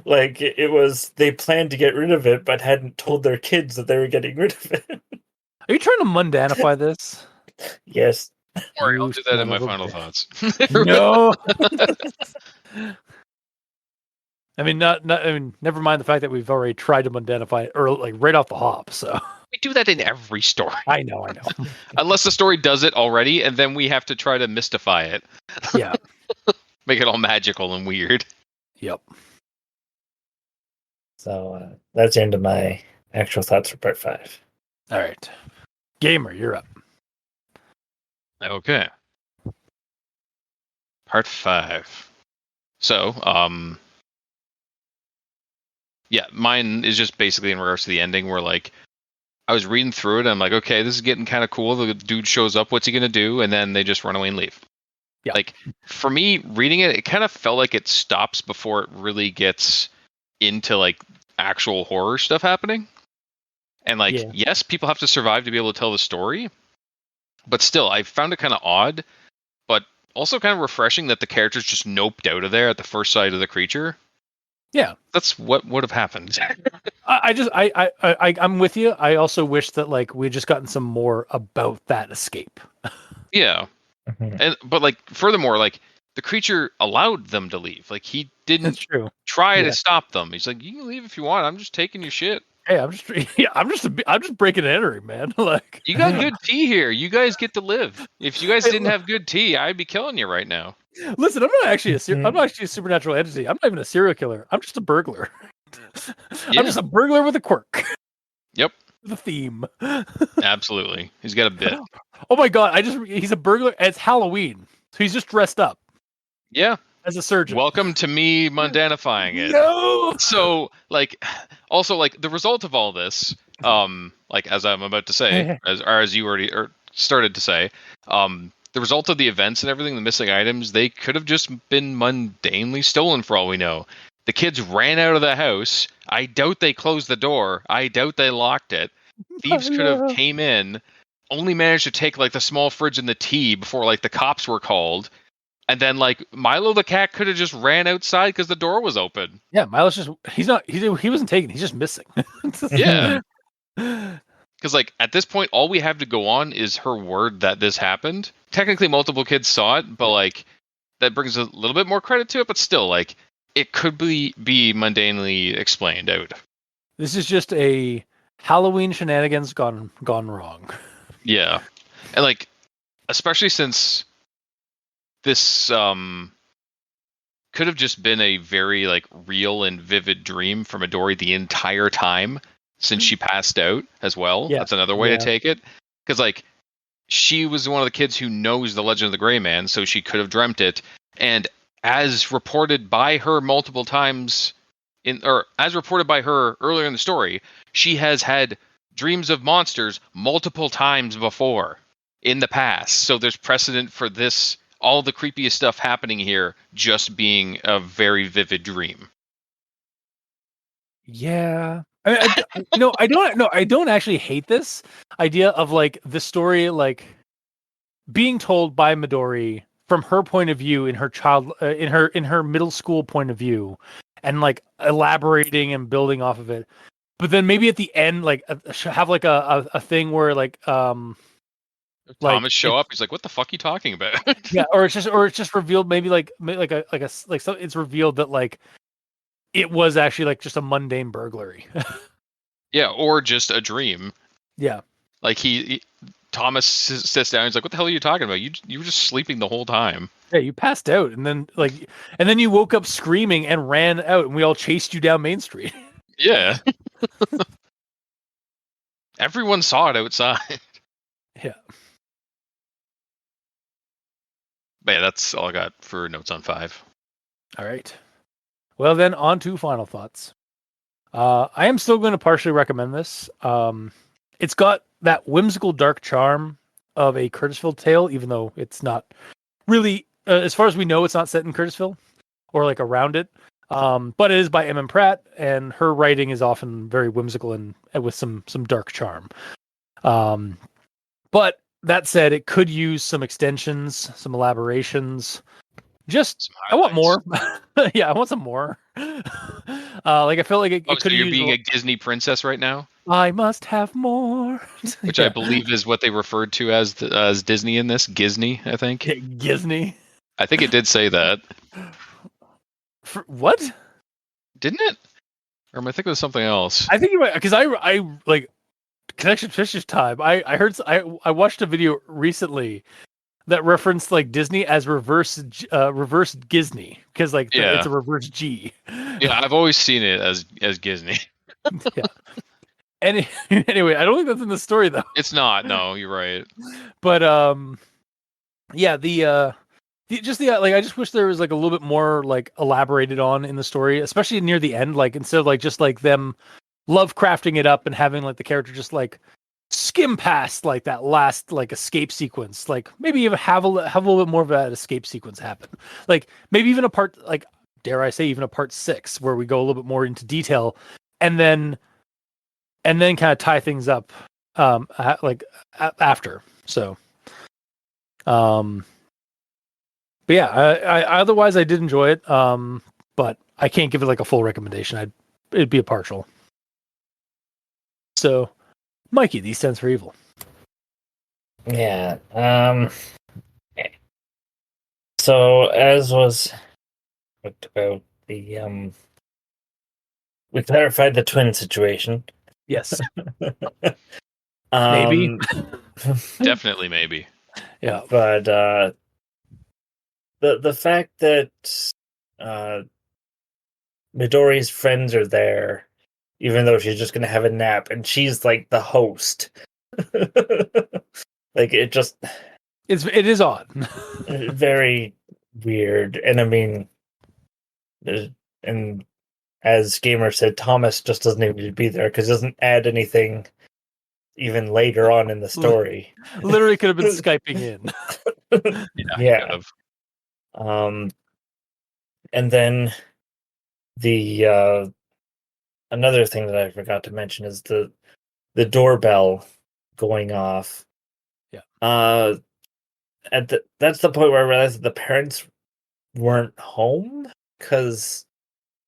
S2: Like it was, they planned to get rid of it, but hadn't told their kids that they were getting rid of it.
S1: Are you trying to mundanify this?
S2: Yes.
S3: Don't worry, I'll
S1: You
S3: do that in
S1: son
S3: my
S1: of a
S3: final
S1: bitch.
S3: thoughts.
S1: No. I mean, never mind the fact that we've already tried to mundanify it, or like right off the hop. So
S3: We do that in every story.
S1: I know.
S3: Unless the story does it already, and then we have to try to mystify it.
S1: Yeah.
S3: Make it all magical and weird.
S1: Yep.
S2: So that's the end of my actual thoughts for part 5.
S1: All right. Gamer, you're up.
S3: Okay. Part 5. So, yeah, mine is just basically in regards to the ending where, like, I was reading through it and I'm like, okay, this is getting kind of cool. The dude shows up, what's he going to do? And then they just run away and leave.
S1: Yeah.
S3: Like, for me, reading it, it kind of felt like it stops before it really gets into, like, actual horror stuff happening. And, like,
S1: Yeah.
S3: yes, people have to survive to be able to tell the story. But still, I found it kind of odd, but also kind of refreshing that the characters just noped out of there at the first sight of the creature.
S1: Yeah.
S3: That's what would have happened.
S1: I'm with you. I also wish that like we just gotten some more about that escape.
S3: Yeah. But like furthermore, like the creature allowed them to leave. Like he
S1: That's
S3: didn't
S1: true.
S3: try
S1: Yeah.
S3: to stop them. He's like, you can leave if you want. I'm just taking your shit.
S1: Hey, I'm just breaking and entering, man. Like
S3: You got good tea here. You guys get to live. If you guys didn't have good tea, I'd be killing you right now.
S1: listen, I'm not actually a supernatural entity. I'm not even a serial killer. I'm just a burglar.
S3: Yeah.
S1: I'm just a burglar with a quirk.
S3: Yep.
S1: The theme.
S3: Absolutely. He's got a bit.
S1: Oh my god! He's a burglar. It's Halloween, so he's just dressed up
S3: Yeah.
S1: as a surgeon.
S3: Welcome to me mundanifying it.
S1: No.
S3: So like also like the result of all this, like as I'm about to say, as you already started to say, the result of the events and everything, the missing items, they could have just been mundanely stolen for all we know. The kids ran out of the house. I doubt they closed the door. I doubt they locked it. Thieves could have came in, only managed to take like the small fridge and the tea before like the cops were called. And then like Milo the cat could have just ran outside because the door was open.
S1: Yeah, Milo's he wasn't taken. He's just missing.
S3: Yeah. Because like at this point, all we have to go on is her word that this happened. Technically, multiple kids saw it, but like that brings a little bit more credit to it. But still, like it could be mundanely explained out.
S1: This is just a Halloween shenanigans gone wrong.
S3: Yeah, and like especially since this could have just been a very like real and vivid dream for Midori the entire time since she passed out as well.
S1: Yeah.
S3: That's another way
S1: Yeah.
S3: to take it. Because like she was one of the kids who knows the Legend of the Gray Man, so she could have dreamt it. And as reported by her multiple times as reported by her earlier in the story, she has had dreams of monsters multiple times before in the past. So there's precedent for this, all the creepiest stuff happening here just being a very vivid dream.
S1: Yeah. I don't actually hate this idea of like the story like being told by Midori from her point of view in her in her middle school point of view and like elaborating and building off of it. but then maybe at the end, like have like a thing where like
S3: Thomas show
S1: it,
S3: up. He's like, "What the fuck are you talking about?"
S1: yeah, or it's just revealed maybe like so it's revealed that like it was actually like just a mundane burglary.
S3: Yeah, or just a dream.
S1: Yeah.
S3: Like Thomas sits down. He's like, "What the hell are you talking about? You were just sleeping the whole time."
S1: Yeah, you passed out and then you woke up screaming and ran out and we all chased you down Main Street.
S3: Yeah. Everyone saw it outside.
S1: Yeah.
S3: But yeah, that's all I got for notes on 5.
S1: All right. Well then on to final thoughts. I am still going to partially recommend this. It's got that whimsical dark charm of a Curtisville tale, even though it's not really, as far as we know, it's not set in Curtisville or like around it. But it is by M. Pratt, and her writing is often very whimsical and with some dark charm. But that said, it could use some extensions, some elaborations. Just, I want more. Yeah, I want some more. Like I felt like it
S3: So
S1: could
S3: you're
S1: use.
S3: being a Disney princess right now,
S1: I must have more.
S3: which
S1: Yeah.
S3: I believe is what they referred to as Disney in this. Gisney, I think.
S1: Yeah, Disney.
S3: I think it did say that,
S1: For, what?
S3: didn't it? Or am I thinking of something else?
S1: I think you might, because I like Connection Fisher's time. I heard I watched a video recently that referenced like Disney as reverse Disney because like it's a reverse G.
S3: Yeah, I've always seen it as Gisney.
S1: Yeah. Anyway, I don't think that's in the story though.
S3: It's not. No, you're right.
S1: But yeah, like I just wish there was like a little bit more like elaborated on in the story, especially near the end. Like instead of like just like them Lovecrafting it up and having like the character just like skim past like that last like escape sequence, like maybe even have a little bit more of that escape sequence happen, like maybe even a part, like dare I say even a part 6 where we go a little bit more into detail and then kind of tie things up after. So but yeah, I otherwise I did enjoy it, but I can't give it like a full recommendation. It'd be a partial. So Mikey, these stands for evil.
S2: Yeah. So as was talked about, we clarified the twin situation.
S1: Yes.
S2: Maybe.
S3: Definitely maybe.
S1: Yeah.
S2: But the fact that Midori's friends are there, even though she's just gonna have a nap, and she's like the host. Like it
S1: is odd.
S2: very weird. And I mean, and as Gamer said, Thomas just doesn't even need to be there because it doesn't add anything even later on in the story.
S1: Literally could have been Skyping in.
S2: Yeah. And then the another thing that I forgot to mention is the doorbell going off.
S1: Yeah.
S2: That's the point where I realized that the parents weren't home, because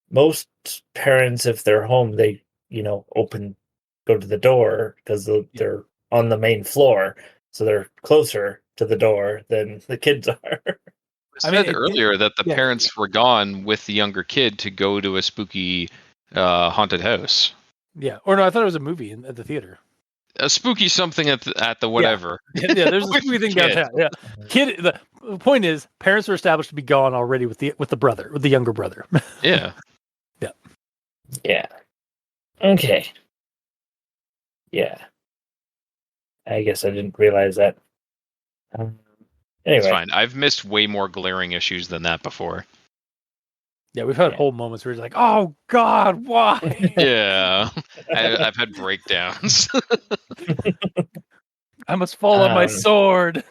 S2: most parents, if they're home, they go to the door because they're on the main floor, so they're closer to the door than the kids are.
S3: I said earlier that the parents were gone with the younger kid to go to a spooky haunted house.
S1: Yeah, or no, I thought it was a movie at the theater.
S3: A spooky something at the whatever.
S1: Yeah, there's a spooky thing downtown. Yeah, kid. The point is, parents were established to be gone already with the younger brother.
S3: Yeah.
S1: Yeah.
S2: Yeah. Okay. Yeah. I guess I didn't realize that. Anyway,
S3: it's fine. I've missed way more glaring issues than that before.
S1: Yeah, we've had whole moments where it's like, "Oh God, why?"
S3: Yeah, I've had breakdowns.
S1: I must fall on my sword.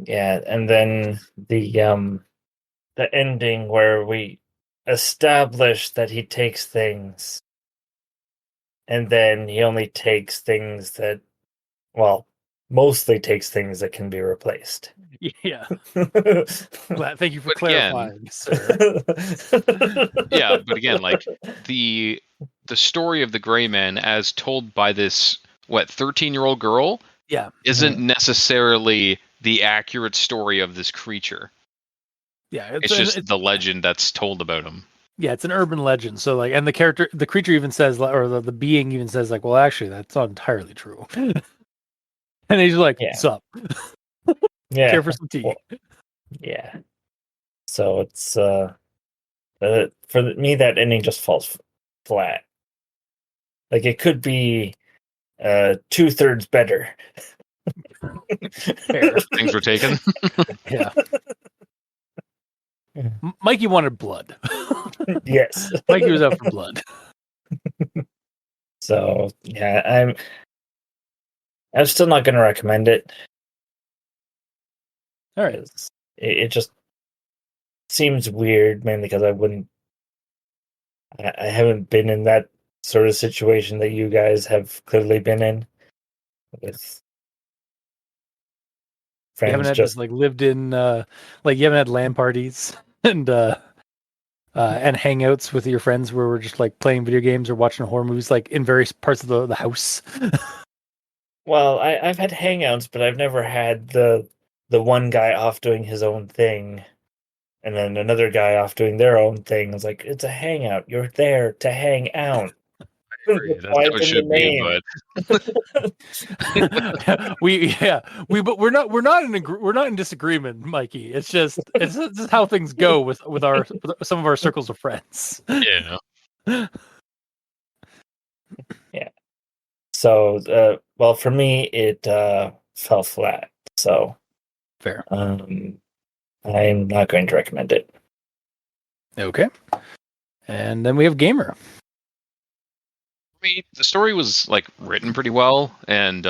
S2: Yeah, and then the ending where we establish that he takes things, and then he only takes things that, well, mostly takes things that can be replaced.
S1: Yeah. Thank you for
S3: But again,
S1: clarifying, sir.
S3: yeah, but again, like the story of the Gray Man as told by this 13-year-old girl
S1: Yeah.
S3: isn't necessarily the accurate story of this creature.
S1: Yeah.
S3: It's just the legend that's told about him.
S1: Yeah, it's an urban legend. So like, and the creature even says, or the being even says, like, well, actually, that's not entirely true. And he's like,
S2: Yeah.
S1: "Sup?
S2: Yeah.
S1: Care for some tea?"
S2: Well, yeah. So it's for me that ending just falls flat. Like it could be 2/3 better.
S1: Fair.
S3: Things were taken.
S1: Yeah. Mikey wanted blood.
S2: Yes.
S1: Mikey was out for blood.
S2: So yeah, I'm still not going to recommend it.
S1: All right.
S2: It just seems weird, mainly because I haven't been in that sort of situation that you guys have clearly been in with
S1: You haven't
S2: friends.
S1: had
S2: Just
S1: this like lived in like you haven't had LAN parties and hangouts with your friends where we're just like playing video games or watching horror movies like in various parts of the house.
S2: well, I've had hangouts, but I've never had the one guy off doing his own thing, and then another guy off doing their own thing. It's like it's a hangout. You're there to hang out.
S3: That's how it should be, but
S1: But we're not in disagreement, Mikey. It's just how things go with some of our circles of friends.
S3: yeah.
S2: Yeah. So, well, for me, it fell flat. So
S1: Fair.
S2: I'm not going to recommend it.
S1: Okay. And then we have Gamer.
S3: The story was like written pretty well, and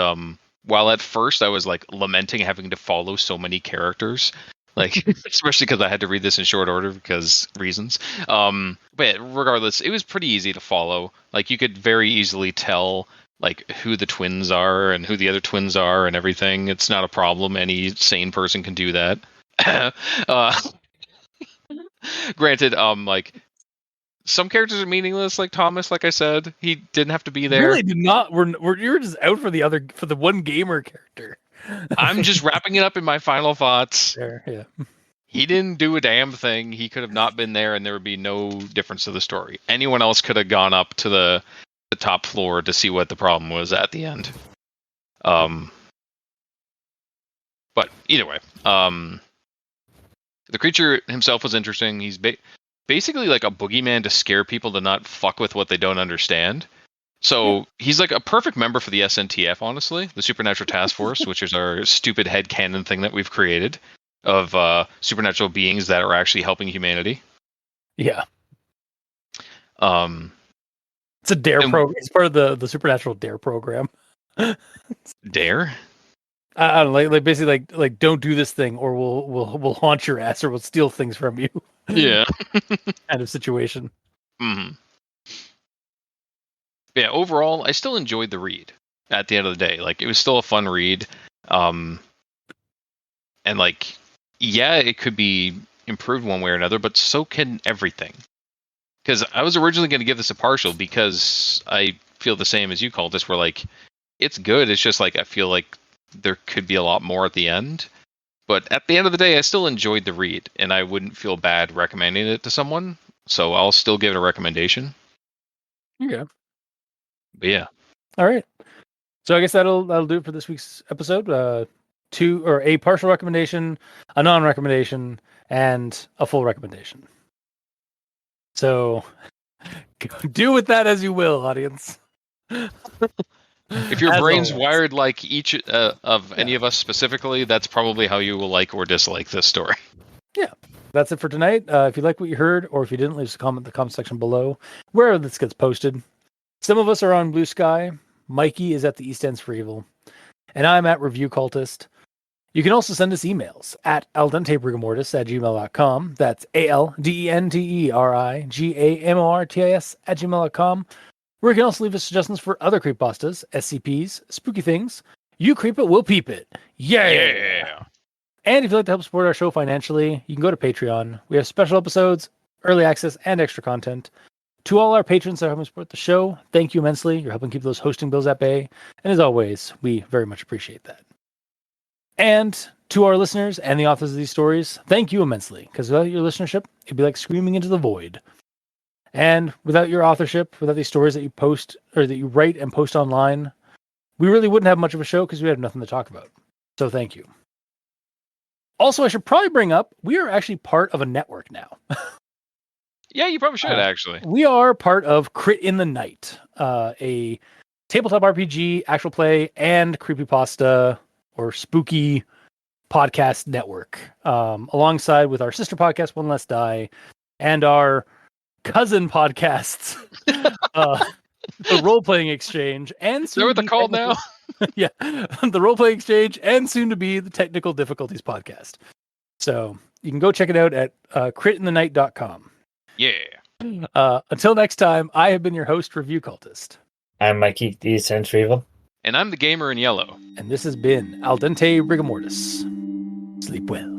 S3: while at first I was like lamenting having to follow so many characters, like especially because I had to read this in short order because reasons. But regardless, it was pretty easy to follow. Like you could very easily tell like who the twins are and who the other twins are and everything. It's not a problem. Any sane person can do that. Granted, like some characters are meaningless, like Thomas. Like I said, he didn't have to be there.
S1: Really did not. You're just out for the one Gamer character.
S3: I'm just wrapping it up in my final thoughts.
S1: There, yeah.
S3: He didn't do a damn thing. He could have not been there, and there would be no difference to the story. Anyone else could have gone up to the top floor to see what the problem was at the end. But either way, the creature himself was interesting. He's basically like a boogeyman to scare people to not fuck with what they don't understand. So he's like a perfect member for the SNTF, honestly, the Supernatural Task Force, which is our stupid headcanon thing that we've created of supernatural beings that are actually helping humanity.
S1: Yeah. It's a DARE program. It's part of the Supernatural DARE program.
S3: DARE?
S1: I don't know, like basically like don't do this thing or we'll haunt your ass or we'll steal things from you.
S3: Yeah.
S1: Kind of situation.
S3: Mm-hmm. Yeah, overall, I still enjoyed the read at the end of the day. Like, it was still a fun read. And, like, yeah, it could be improved one way or another, but so can everything. Because I was originally going to give this a partial because I feel the same as you, Cultist, where, like, it's good. It's just, like, I feel like there could be a lot more at the end. But at the end of the day, I still enjoyed the read, and I wouldn't feel bad recommending it to someone. So I'll still give it a recommendation.
S1: Okay.
S3: But yeah.
S1: All right. So I guess that'll do it for this week's episode. A partial recommendation, a non-recommendation, and a full recommendation. So do with that as you will, audience.
S3: If your brain's wired like each of any of us specifically, that's probably how you will like or dislike this story.
S1: Yeah. That's it for tonight. If you like what you heard, or if you didn't, leave us a comment in the comment section below, wherever this gets posted. Some of us are on Blue Sky. Mikey is at the East Ends for Evil. And I'm at Review Cultist. You can also send us emails at aldentebrigamortis@gmail.com. That's ALDENTERIGAMORTIS@gmail.com. Where you can also leave us suggestions for other creepypastas, SCPs, spooky things, You creep it, we'll peep it.
S3: Yeah.
S1: And if you'd like to help support our show financially, you can go to Patreon. We have special episodes, early access, and extra content. To all our patrons that are helping support the show, thank you immensely. You're helping keep those hosting bills at bay. And as always, we very much appreciate that. And to our listeners and the authors of these stories, thank you immensely. Because without your listenership, it'd be like screaming into the void. And without your authorship, without these stories that you post or that you write and post online, we really wouldn't have much of a show because we have nothing to talk about. So thank you. Also, I should probably bring up, we are actually part of a network now.
S3: Yeah, you probably should, actually.
S1: We are part of Crit in the Night, a tabletop RPG, actual play, and creepypasta or spooky podcast network, alongside with our sister podcast, One Less Die, and our cousin podcasts, the Role Playing Exchange, and
S3: Is that what they're called now?
S1: Yeah, the Role Playing Exchange, and soon to be the Technical Difficulties podcast. So you can go check it out at critinthe.night.com.
S3: Yeah.
S1: Until next time, I have been your host, Review Cultist.
S2: I'm Mikey, the Sense Evil.
S3: And I'm the gamer in yellow.
S1: And this has been Al Dente Rigamortis. Sleep well.